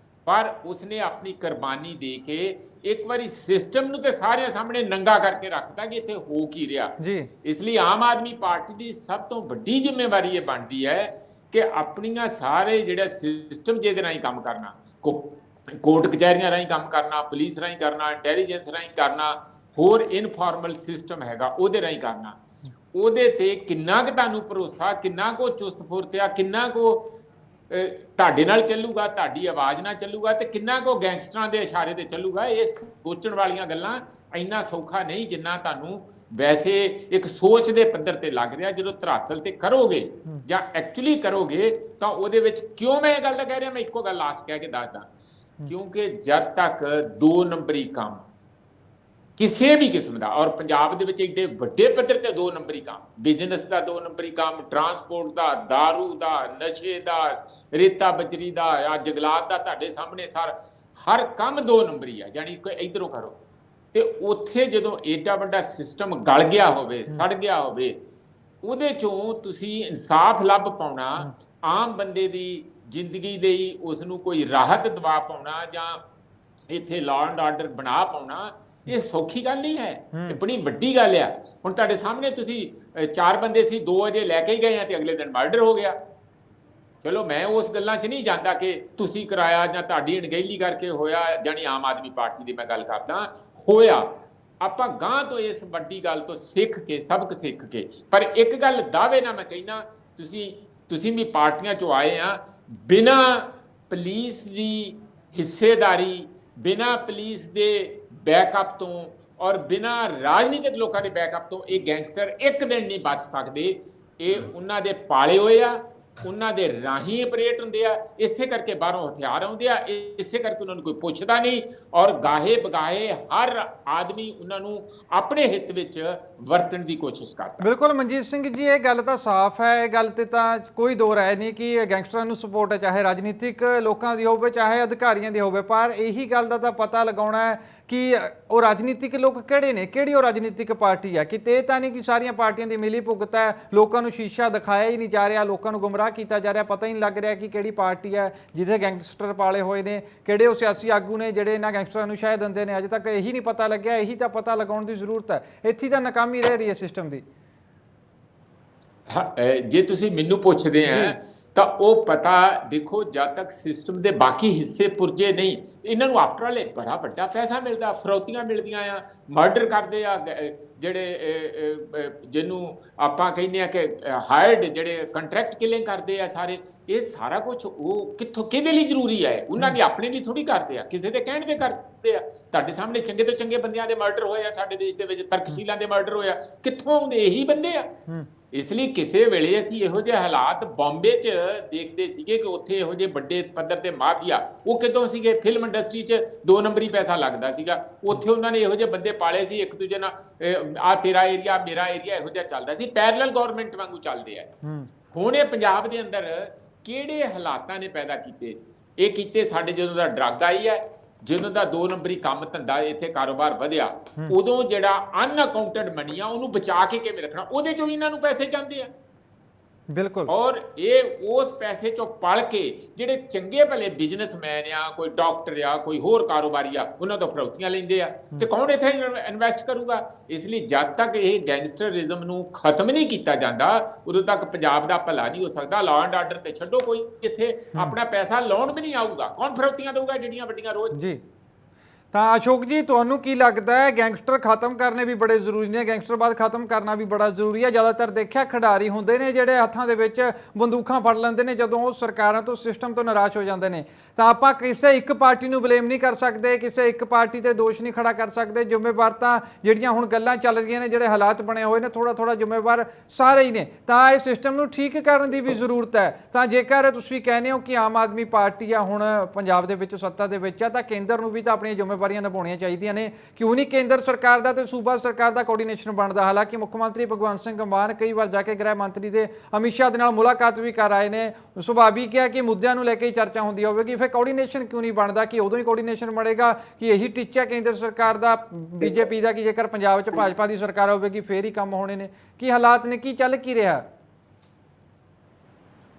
ਪਰ ਉਸਨੇ ਆਪਣੀ ਕੁਰਬਾਨੀ ਦੇ ਕੇ ਇੱਕ ਵਾਰੀ ਸਿਸਟਮ ਨੂੰ ਤੇ ਸਾਰਿਆਂ ਸਾਹਮਣੇ ਨੰਗਾ ਕਰਕੇ ਰੱਖਤਾ ਕਿ ਇੱਥੇ ਹੋ ਕੀ ਰਿਹਾ ਜੀ। ਇਸ ਲਈ ਆਮ ਆਦਮੀ ਪਾਰਟੀ ਦੀ ਸਭ ਤੋਂ ਵੱਡੀ ਜ਼ਿੰਮੇਵਾਰੀ ਇਹ ਬਣਦੀ ਹੈ ਕਿ ਆਪਣੀਆਂ ਸਾਰੇ ਜਿਹੜਾ ਸਿਸਟਮ ਜਿਹਦੇ ਰਾਹੀਂ ਕੰਮ ਕਰਨਾ, ਕੋਰਟ ਕਚਹਿਰੀਆਂ ਰਾਹੀਂ ਕੰਮ ਕਰਨਾ, ਪੁਲਿਸ ਰਾਹੀਂ ਕਰਨਾ, ਇੰਟੈਲੀਜੈਂਸ ਰਾਹੀਂ ਕਰਨਾ, ਹੋਰ ਇਨਫਾਰਮਲ ਸਿਸਟਮ ਹੈਗਾ ਉਹਦੇ ਰਾਹੀਂ ਕਰਨਾ, ਉਹਦੇ ਤੇ ਕਿੰਨਾ ਕੁ ਤੁਹਾਨੂੰ ਭਰੋਸਾ, ਕਿੰਨਾ ਕੁ ਚੁਸਤ ਫੁਰਤਿਆ, ਕਿੰਨਾ ਕੁ ਤੁਹਾਡੇ ਨਾਲ ਚੱਲੂਗਾ, ਤੁਹਾਡੀ ਆਵਾਜ਼ ਨਾਲ ਚੱਲੂਗਾ, ਤੇ ਕਿੰਨਾ ਕੁ ਗੈਂਗਸਟਰਾਂ ਦੇ ਇਸ਼ਾਰੇ ਤੇ ਚੱਲੂਗਾ। ਇਹ ਸੋਚਣ ਵਾਲੀਆਂ ਗੱਲਾਂ ਇੰਨਾ ਸੌਖਾ ਨਹੀਂ ਜਿੰਨਾ ਤੁਹਾਨੂੰ ਵੈਸੇ ਇੱਕ ਸੋਚ ਦੇ ਪੱਧਰ ਤੇ ਲੱਗ ਰਿਹਾ। ਜਦੋਂ ਧਰਾਤਲ ਤੇ ਕਰੋਗੇ ਜਾਂ ਐਕਚੁਅਲੀ ਕਰੋਗੇ ਤਾਂ ਉਹਦੇ ਵਿੱਚ ਕਿਉਂ ਮੈਂ ਇਹ ਗੱਲ ਕਹਿ ਰਿਹਾ, ਮੈਂ ਇੱਕੋ ਗੱਲ ਲਾਸਟ ਕਹਿ ਕੇ ਦੱਸਦਾ, ਕਿਉਂਕਿ ਜਦ ਤੱਕ 2 ਨੰਬਰੀ ਕੰਮ ਕਿਸੇ ਵੀ ਕਿਸਮ ਦਾ, ਔਰ ਪੰਜਾਬ ਦੇ ਵਿੱਚ ਇੱਡੇ ਵੱਡੇ ਪੱਧਰ ਤੇ 2 ਨੰਬਰੀ ਕੰਮ, ਬਿਜ਼ਨਸ ਦਾ 2 ਨੰਬਰੀ ਕੰਮ, ਟਰਾਂਸਪੋਰਟ ਦਾ, ਦਾਰੂ ਦਾ, ਨਸ਼ੇ ਦਾ, ਰੇਤਾ ਬਜਰੀ ਦਾ, ਜਾਂ ਜੰਗਲਾਤ ਦਾ, ਤੁਹਾਡੇ ਸਾਹਮਣੇ ਹਰ ਕੰਮ 2 ਨੰਬਰੀ ਆ, ਜਾਨੀ ਕੋਈ ਇਧਰੋਂ ਕਰੋ। ਤੇ ਉੱਥੇ ਜਦੋਂ ਏਡਾ ਵੱਡਾ ਸਿਸਟਮ ਗਲ ਗਿਆ ਹੋਵੇ, ਸੜ ਗਿਆ ਹੋਵੇ, ਉਹਦੇ ਚੋਂ ਤੁਸੀਂ ਇਨਸਾਫ ਲੱਭ ਪਾਉਣਾ, ਆਮ ਬੰਦੇ ਦੀ ਜ਼ਿੰਦਗੀ ਦੇ ਹੀ ਉਸ ਨੂੰ ਕੋਈ ਰਾਹਤ ਦਵਾ ਪਾਉਣਾ, ਜਾਂ ਇੱਥੇ ਲਾਅ ਐਂਡ ਆਰਡਰ ਬਣਾ ਪਾਉਣਾ, ਇਹ ਸੌਖੀ ਗੱਲ ਨਹੀਂ ਹੈ, ਇਹ ਬੜੀ ਵੱਡੀ ਗੱਲ ਆ। ਹੁਣ ਤੁਹਾਡੇ ਸਾਹਮਣੇ ਤੁਸੀਂ 4 ਬੰਦੇ ਸੀ, 2 ਅਜੇ ਲੈ ਕੇ ਹੀ ਗਏ ਆ ਤੇ ਅਗਲੇ ਦਿਨ ਮਰਡਰ ਹੋ ਗਿਆ। ਚਲੋ ਮੈਂ ਉਸ ਗੱਲਾਂ 'ਚ ਨਹੀਂ ਜਾਂਦਾ ਕਿ ਤੁਸੀਂ ਕਰਾਇਆ ਜਾਂ ਤੁਹਾਡੀ ਅਣਗਹਿਲੀ ਕਰਕੇ ਹੋਇਆ, ਜਾਨੀ ਆਮ ਆਦਮੀ ਪਾਰਟੀ ਦੀ ਮੈਂ ਗੱਲ ਕਰਦਾ, ਹੋਇਆ। ਆਪਾਂ ਗਾਂ ਤੋਂ ਇਸ ਵੱਡੀ ਗੱਲ ਤੋਂ ਸਿੱਖ ਕੇ, ਸਬਕ ਸਿੱਖ ਕੇ, ਪਰ ਇੱਕ ਗੱਲ ਦਾਅਵੇ ਨਾਲ ਮੈਂ ਕਹਿਣਾ, ਤੁਸੀਂ ਵੀ ਪਾਰਟੀਆਂ 'ਚੋਂ ਆਏ ਆ, ਬਿਨਾਂ ਪੁਲਿਸ ਦੀ ਹਿੱਸੇਦਾਰੀ, ਬਿਨਾਂ ਪੁਲਿਸ ਦੇ ਬੈਕਅਪ ਤੋਂ ਔਰ ਬਿਨਾਂ ਰਾਜਨੀਤਿਕ ਲੋਕਾਂ ਦੇ ਬੈਕਅਪ ਤੋਂ ਇਹ ਗੈਂਗਸਟਰ ਇੱਕ ਦਿਨ ਨਹੀਂ ਬਚ ਸਕਦੇ। ਇਹ ਉਹਨਾਂ ਦੇ ਪਾਲੇ ਹੋਏ ਆ, ਉਹਨਾਂ ਦੇ ਰਾਹੀਂ ਆਪਰੇਟ ਹੁੰਦੇ ਆ, ਇਸੇ ਕਰਕੇ ਬਾਹਰੋਂ ਹਥਿਆਰ ਆਉਂਦੇ ਆ, ਇਸੇ ਕਰਕੇ ਉਹਨਾਂ ਨੂੰ ਕੋਈ ਪੁੱਛਦਾ ਨਹੀਂ, ਔਰ ਗਾਹੇ ਬਗਾਹੇ ਹਰ ਆਦਮੀ ਉਹਨਾਂ ਨੂੰ ਆਪਣੇ ਹਿੱਤ ਵਿੱਚ ਵਰਤਣ ਦੀ ਕੋਸ਼ਿਸ਼ ਕਰਦਾ। ਬਿਲਕੁਲ ਮਨਜੀਤ ਸਿੰਘ ਜੀ, ਇਹ ਗੱਲ ਤਾਂ ਸਾਫ਼ ਹੈ, ਇਹ ਗੱਲ ਤੇ ਤਾਂ ਕੋਈ ਦੋ ਰਾਏ ਨਹੀਂ ਕਿ ਗੈਂਗਸਟਰਾਂ ਨੂੰ ਸਪੋਰਟ ਹੈ, ਚਾਹੇ ਰਾਜਨੀਤਿਕ ਲੋਕਾਂ ਦੀ ਹੋਵੇ ਚਾਹੇ ਅਧਿਕਾਰੀਆਂ ਦੀ ਹੋਵੇ। ਪਰ ਇਹੀ ਗੱਲ ਦਾ ਤਾਂ ਪਤਾ ਲਗਾਉਣਾ ਹੈ ਕਿ ਉਹ ਰਾਜਨੀਤਿਕ ਲੋਕ ਕਿਹੜੇ ਨੇ, ਕਿਹੜੀ ਉਹ ਰਾਜਨੀਤਿਕ ਪਾਰਟੀ ਹੈ। ਕਿਤੇ ਇਹ ਤਾਂ ਨਹੀਂ ਕਿ ਸਾਰੀਆਂ ਪਾਰਟੀਆਂ ਦੀ ਮਿਲੀ ਭੁਗਤ ਹੈ, ਲੋਕਾਂ ਨੂੰ ਸ਼ੀਸ਼ਾ ਦਿਖਾਇਆ ਹੀ ਨਹੀਂ ਜਾ ਰਿਹਾ, ਲੋਕਾਂ ਨੂੰ ਗੁੰਮਰਾਹ ਕੀਤਾ ਜਾ ਰਿਹਾ, ਪਤਾ ਹੀ ਨਹੀਂ ਲੱਗ ਰਿਹਾ ਕਿ ਕਿਹੜੀ ਪਾਰਟੀ ਹੈ ਜਿਹਦੇ ਗੈਂਗਸਟਰ ਪਾਲੇ ਹੋਏ ਨੇ, ਕਿਹੜੇ ਉਹ ਸਿਆਸੀ ਆਗੂ ਨੇ ਜਿਹੜੇ ਇਹਨਾਂ ਗੈਂਗਸਟਰਾਂ ਨੂੰ ਸ਼ਾਇਦ ਦਿੰਦੇ ਨੇ। ਅਜੇ ਤੱਕ ਇਹੀ ਨਹੀਂ ਪਤਾ ਲੱਗਿਆ, ਇਹੀ ਤਾਂ ਪਤਾ ਲਗਾਉਣ ਦੀ ਜ਼ਰੂਰਤ ਹੈ। ਇੱਥੇ ਤਾਂ ਨਾਕਾਮੀ ਰਹਿ ਰਹੀ ਹੈ ਸਿਸਟਮ ਦੀ। ਜੇ ਤੁਸੀਂ ਮੈਨੂੰ ਪੁੱਛਦੇ ਆ ਤਾਂ ਉਹ ਪਤਾ ਦੇਖੋ, ਜਦ ਤੱਕ ਸਿਸਟਮ ਦੇ ਬਾਕੀ ਹਿੱਸੇ ਪੁਰਜੇ ਨਹੀਂ, ਇਹਨਾਂ ਨੂੰ ਆਫਟਰ ਆਲ ਬੜਾ ਵੱਡਾ ਪੈਸਾ ਮਿਲਦਾ, ਫਰੌਤੀਆਂ ਮਿਲਦੀਆਂ ਆ, ਮਰਡਰ ਕਰਦੇ ਆ ਜਿਹੜੇ ਜਿਹਨੂੰ ਆਪਾਂ ਕਹਿੰਦੇ ਆ ਕਿ ਹਾਇਰਡ, ਜਿਹੜੇ ਕੰਟਰੈਕਟ ਕਿਲਿੰਗ ਕਰਦੇ ਆ ਸਾਰੇ, ਇਹ ਸਾਰਾ ਕੁਝ ਉਹ ਕਿੱਥੋਂ ਕਿਹਦੇ ਲਈ ਜ਼ਰੂਰੀ ਹੈ? ਉਹਨਾਂ ਦੀ ਆਪਣੇ ਲਈ ਥੋੜੀ ਕਰਦੇ ਆ, ਕਿਸੇ ਦੇ ਕਹਿਣ ਤੇ ਕਰਦੇ ਆ। ਤੁਹਾਡੇ ਸਾਹਮਣੇ ਚੰਗੇ ਤੋਂ ਚੰਗੇ ਬੰਦਿਆਂ ਦੇ ਮਰਡਰ ਹੋਏ ਆ ਸਾਡੇ ਦੇਸ਼ ਦੇ ਵਿੱਚ, ਤਰਕਸ਼ੀਲਾਂ ਦੇ ਮਰਡਰ ਹੋਇਆ, ਕਿੱਥੋਂ ਆਉਂਦੇ? ਇਹੀ ਬੰਦੇ ਆ। ਇਸ ਲਈ ਕਿਸੇ ਵੇਲੇ ਅਸੀਂ ਇਹੋ ਜਿਹੇ ਹਾਲਾਤ ਬੰਬੇ 'ਚ ਦੇਖਦੇ ਸੀਗੇ ਕਿ ਉੱਥੇ ਇਹੋ ਜਿਹੇ ਵੱਡੇ ਪੱਧਰ ਤੇ ਮਾਫੀਆ, ਉਹ ਕਿਦੋਂ ਸੀਗੇ? ਫਿਲਮ ਇੰਡਸਟਰੀ 'ਚ 2 ਨੰਬਰੀ ਪੈਸਾ ਲੱਗਦਾ ਸੀਗਾ, ਉੱਥੇ ਉਹਨਾਂ ਨੇ ਇਹੋ ਜਿਹੇ ਬੰਦੇ ਪਾਲੇ ਸੀ, ਇੱਕ ਦੂਜੇ ਨਾਲ ਆ ਤੇਰਾ ਏਰੀਆ ਮੇਰਾ ਏਰੀਆ ਇਹੋ ਜਿਹਾ ਚੱਲਦਾ ਸੀ, ਪੈਰਲਲ ਗਵਰਨਮੈਂਟ ਵਾਂਗੂ ਚੱਲਦੇ ਆ। ਹੁਣ ਇਹ ਪੰਜਾਬ ਦੇ ਅੰਦਰ ਕਿਹੜੇ ਹਾਲਾਤਾਂ ਨੇ ਪੈਦਾ ਕੀਤੇ? ਇਹ ਕੀਤੇ ਸਾਡੇ ਜਦੋਂ ਦਾ ਡਰੱਗ ਆਈ ਹੈ, ਜਦੋਂ ਦਾ 2 ਨੰਬਰੀ ਕੰਮ ਧੰਦਾ ਇੱਥੇ ਕਾਰੋਬਾਰ ਵਧਿਆ, ਉਦੋਂ ਜਿਹੜਾ ਅਨਅਕਾਊਂਟਡ ਮਨੀ ਆ ਉਹਨੂੰ ਬਚਾ ਕੇ ਕਿਵੇਂ ਰੱਖਣਾ, ਉਹਦੇ ਚੋਂ ਇਹਨਾਂ ਨੂੰ ਪੈਸੇ ਜਾਂਦੇ ਆ। ਬਿਲਕੁਲ। ਔਰ ਇਹ ਉਸ ਪੈਸੇ ਚੋਂ ਪਲ ਕੇ ਜਿਹੜੇ ਚੰਗੇ ਭਲੇ ਬਿਜ਼ਨਸਮੈਨ ਆ, ਕੋਈ ਡਾਕਟਰ ਆ, ਕੋਈ ਹੋਰ ਕਾਰੋਬਾਰੀ ਆ, ਉਹਨਾਂ ਤੋਂ ਫਰੌਤੀਆਂ ਲੈਂਦੇ ਆ, ਤੇ ਕੌਣ ਇੱਥੇ ਇਨਵੈਸਟ ਕਰੂਗਾ? ਇਸ ਲਈ ਜਦ ਤੱਕ ਇਹ ਗੈਂਗਸਟਰਿਜ਼ਮ ਨੂੰ ਖਤਮ ਨਹੀਂ ਕੀਤਾ ਜਾਂਦਾ, ਉਦੋਂ ਤੱਕ ਪੰਜਾਬ ਦਾ ਭਲਾ ਨਹੀਂ ਹੋ ਸਕਦਾ। ਲਾਅ ਐਂਡ ਆਰਡਰ ਤੇ ਛੱਡੋ, ਕੋਈ ਇੱਥੇ ਆਪਣਾ ਪੈਸਾ ਲਾਉਣ ਵੀ ਨਹੀਂ ਆਊਗਾ, ਕੌਣ ਫਰੌਤੀਆਂ ਦਊਗਾ ਜਿਹੜੀਆਂ ਵੱਡੀਆਂ ਰੋਜ਼? ਜੀ ਤਾਂ ਅਸ਼ੋਕ ਜੀ, ਤੁਹਾਨੂੰ ਕੀ ਲੱਗਦਾ ਹੈ ਗੈਂਗਸਟਰ ਖਤਮ ਕਰਨੇ ਵੀ ਬੜੇ ਜ਼ਰੂਰੀ ਨੇ, ਗੈਂਗਸਟਰਵਾਦ ਖਤਮ ਕਰਨਾ ਵੀ ਬੜਾ ਜ਼ਰੂਰੀ ਹੈ? ਜ਼ਿਆਦਾਤਰ ਦੇਖਿਆ ਖਿਡਾਰੀ ਹੁੰਦੇ ਨੇ ਜਿਹੜੇ ਹੱਥਾਂ ਦੇ ਵਿੱਚ ਬੰਦੂਕਾਂ ਫੜ ਲੈਂਦੇ ਨੇ ਜਦੋਂ ਉਹ ਸਰਕਾਰਾਂ ਤੋਂ, ਸਿਸਟਮ ਤੋਂ ਨਿਰਾਸ਼ ਹੋ ਜਾਂਦੇ ਨੇ। ਤਾਂ ਆਪਾਂ ਕਿਸੇ ਇੱਕ ਪਾਰਟੀ ਨੂੰ ਬਲੇਮ ਨਹੀਂ ਕਰ ਸਕਦੇ, ਕਿਸੇ ਇੱਕ ਪਾਰਟੀ ਤੇ ਦੋਸ਼ ਨਹੀਂ ਖੜਾ ਕਰ ਸਕਦੇ। ਜ਼ਿੰਮੇਵਾਰ ਤਾਂ ਜਿਹੜੀਆਂ ਹੁਣ ਗੱਲਾਂ ਚੱਲ ਰਹੀਆਂ ਨੇ, ਜਿਹੜੇ ਹਾਲਾਤ ਬਣੇ ਹੋਏ ਨੇ, ਥੋੜਾ ਜ਼ਿੰਮੇਵਾਰ ਸਾਰੇ ਹੀ ਨੇ। ਤਾਂ ਇਹ ਸਿਸਟਮ ਨੂੰ ਠੀਕ ਕਰਨ ਦੀ ਵੀ ਜ਼ਰੂਰਤ ਹੈ। ਤਾਂ ਜੇਕਰ ਤੁਸੀਂ ਕਹਿੰਦੇ ਹੋ ਕਿ ਆਮ ਆਦਮੀ ਪਾਰਟੀ ਆ ਹੁਣ ਪੰਜਾਬ ਦੇ ਵਿੱਚ ਸੱਤਾ ਦੇ ਵਿੱਚ ਆ, ਤਾਂ ਕੇਂਦਰ ਨੂੰ ਵੀ ਤਾਂ ਆਪਣੀਆਂ ਜ਼ਿੰਮੇਵਾਰੀਆਂ ਨਿਭਾਉਣੀਆਂ ਚਾਹੀਦੀਆਂ ਨੇ। ਕਿਉਂ ਨਹੀਂ ਕੇਂਦਰ ਸਰਕਾਰ ਦਾ ਤੇ ਸੂਬਾ ਸਰਕਾਰ ਦਾ ਕੋਆਰਡੀਨੇਸ਼ਨ ਬਣਦਾ। ਹਾਲਾਂਕਿ ਮੁੱਖ ਮੰਤਰੀ ਭਗਵੰਤ ਸਿੰਘ ਮਾਨ ਕਈ ਵਾਰ ਜਾ ਕੇ ਗ੍ਰਹਿ ਮੰਤਰੀ ਦੇ ਅਮਿਤ ਸ਼ਾਹ ਦੇ ਨਾਲ ਮੁਲਾਕਾਤ ਵੀ ਕਰ ਆਏ ਨੇ। ਸੁਭਾਵਿਕ ਹੈ ਕਿ ਮੁੱਦਿਆਂ ਨੂੰ ਲੈ ਕੇ ਹੀ ਚਰਚਾ ਹੁੰਦੀ ਹੋਵੇਗੀ। ਫਿਰ ਕੋਆਰਡੀਨੇਸ਼ਨ ਕਿਉਂ ਨਹੀਂ ਬਣਦਾ ਕਿ ਉਦੋਂ ਹੀ ਕੋਆਰਡੀਨੇਸ਼ਨ ਬਣੇਗਾ ਕਿ ਇਹੀ ਟੀਚਾ ਕੇਂਦਰ ਸਰਕਾਰ ਦਾ, ਬੀਜੇਪੀ ਦਾ, ਕਿ ਜੇਕਰ ਪੰਜਾਬ 'ਚ ਭਾਜਪਾ ਦੀ ਸਰਕਾਰ ਹੋਵੇਗੀ ਫੇਰ ਹੀ ਕੰਮ ਹੋਣੇ ਨੇ। ਕੀ ਹਾਲਾਤ ਨੇ, ਕੀ ਚੱਲ ਕੀ ਰਿਹਾ?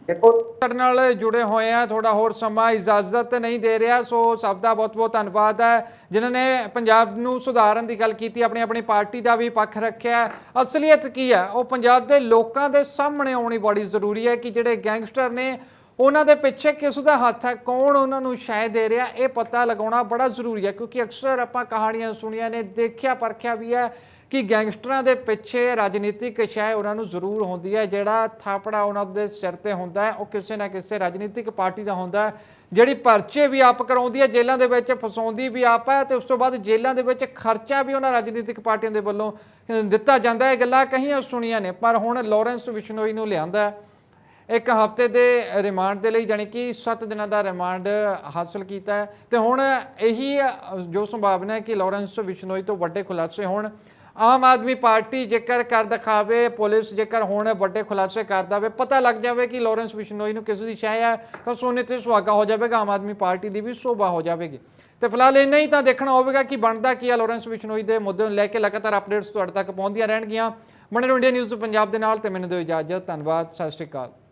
ਦੇਖੋ ਸਾਡੇ ਨਾਲ ਜੁੜੇ ਹੋਏ ਆ, ਥੋੜਾ ਹੋਰ ਸਮਾਂ ਇਜਾਜ਼ਤ ਨਹੀਂ ਦੇ ਰਿਹਾ, ਸੋ ਸਭ ਦਾ ਬਹੁਤ ਬਹੁਤ ਧੰਨਵਾਦ ਹੈ ਜਿਨ੍ਹਾਂ ਨੇ ਪੰਜਾਬ ਨੂੰ ਸੁਧਾਰਨ ਦੀ ਗੱਲ ਕੀਤੀ, ਆਪਣੀ ਪਾਰਟੀ ਦਾ ਵੀ ਪੱਖ ਰੱਖਿਆ। ਅਸਲੀਅਤ ਕੀ ਹੈ ਉਹ ਪੰਜਾਬ ਦੇ ਲੋਕਾਂ ਦੇ ਸਾਹਮਣੇ ਆਉਣੀ ਬੜੀ ਜ਼ਰੂਰੀ ਹੈ ਕਿ ਜਿਹੜੇ ਗੈਂਗਸਟਰ ਨੇ ਉਹਨਾਂ ਦੇ ਪਿੱਛੇ ਕਿਸ ਦਾ ਹੱਥ ਹੈ, ਕੌਣ ਉਹਨਾਂ ਨੂੰ ਸ਼ੈ ਦੇ ਰਿਹਾ, ਇਹ ਪਤਾ ਲਗਾਉਣਾ ਬੜਾ ਜ਼ਰੂਰੀ ਹੈ। ਕਿਉਂਕਿ ਅਕਸਰ ਆਪਾਂ ਕਹਾਣੀਆਂ ਸੁਣੀਆਂ ਨੇ, ਦੇਖਿਆ ਪਰਖਿਆ ਵੀ ਹੈ ਕਿ ਗੈਂਗਸਟਰਾਂ ਦੇ ਪਿੱਛੇ ਰਾਜਨੀਤਿਕ ਸ਼ੈ ਉਹਨਾਂ ਨੂੰ ਜ਼ਰੂਰ ਹੁੰਦੀ ਹੈ। ਜਿਹੜਾ ਥਾਪੜਾ ਉਹਨਾਂ ਦੇ ਸਿਰ ਤੇ ਹੁੰਦਾ ਹੈ ਉਹ ਕਿਸੇ ਨਾ ਕਿਸੇ ਰਾਜਨੀਤਿਕ ਪਾਰਟੀ ਦਾ ਹੁੰਦਾ ਹੈ, ਜਿਹੜੀ ਪਰਚੇ ਵੀ ਆਪ ਕਰਾਉਂਦੀ ਹੈ, ਜੇਲ੍ਹਾਂ ਦੇ ਵਿੱਚ ਫਸਾਉਂਦੀ ਵੀ ਆਪ ਹੈ, ਤੇ ਉਸ ਤੋਂ ਬਾਅਦ ਜੇਲ੍ਹਾਂ ਦੇ ਵਿੱਚ ਖਰਚਾ ਵੀ ਉਹਨਾਂ ਰਾਜਨੀਤਿਕ ਪਾਰਟੀਆਂ ਦੇ ਵੱਲੋਂ ਦਿੱਤਾ ਜਾਂਦਾ ਹੈ। ਗੱਲਾਂ ਕਹੀਆਂ ਸੁਣੀਆਂ ਨੇ, ਪਰ ਹੁਣ ਲਾਰੈਂਸ ਬਿਸ਼ਨੋਈ ਨੂੰ ਲਿਆਂਦਾ ਇੱਕ ਹਫ਼ਤੇ ਦੇ ਰਿਮਾਂਡ ਦੇ ਲਈ, ਜਾਣੀ ਕਿ 7 ਦਿਨਾਂ ਦਾ ਰਿਮਾਂਡ ਹਾਸਲ ਕੀਤਾ ਹੈ। ਤੇ ਹੁਣ ਇਹੀ ਜੋ ਸੰਭਾਵਨਾ ਹੈ ਕਿ ਲਾਰੈਂਸ ਬਿਸ਼ਨੋਈ ਤੋਂ ਵੱਡੇ ਖੁਲਾਸੇ ਹੋਣ। ਆਮ ਆਦਮੀ ਪਾਰਟੀ ਜੇਕਰ ਕਰ ਦਿਖਾਵੇ, ਪੁਲਿਸ ਜੇਕਰ ਹੁਣ ਵੱਡੇ ਖੁਲਾਸੇ ਕਰ ਦੇਵੇ, ਪਤਾ ਲੱਗ ਜਾਵੇ ਕਿ ਲਾਰੈਂਸ ਬਿਸ਼ਨੋਈ ਨੂੰ ਕਿਸੇ ਦੀ ਸ਼ੈ ਹੈ, ਤਾਂ ਸੋਨੇ ਤੇ ਸੁਹਾਗਾ ਹੋ ਜਾਵੇਗਾ, ਆਮ ਆਦਮੀ ਪਾਰਟੀ ਦੀ ਵੀ ਸ਼ੋਭਾ ਹੋ ਜਾਵੇਗੀ। ਤੇ ਫਿਲਹਾਲ ਇੰਨਾ ਹੀ ਤਾਂ ਦੇਖਣਾ ਹੋਵੇਗਾ ਕਿ ਬਣਦਾ ਕੀ ਹੈ। ਲਾਰੈਂਸ ਬਿਸ਼ਨੋਈ ਦੇ ਮੁੱਦੇ ਨੂੰ ਲੈ ਕੇ ਲਗਾਤਾਰ ਅਪਡੇਟਸ ਤੁਹਾਡੇ ਤੱਕ ਪਹੁੰਚਦੀਆਂ ਰਹਿਣਗੀਆਂ। ਬਣੇ ਰਹੋ ਇੰਡੀਆ ਨਿਊਜ਼ ਪੰਜਾਬ ਦੇ ਨਾਲ, ਤੇ ਮੈਨੂੰ ਦਿਓ ਇਜਾਜ਼ਤ। ਧੰਨਵਾਦ, ਸਤਿ ਸ਼੍ਰੀ ਅਕਾਲ।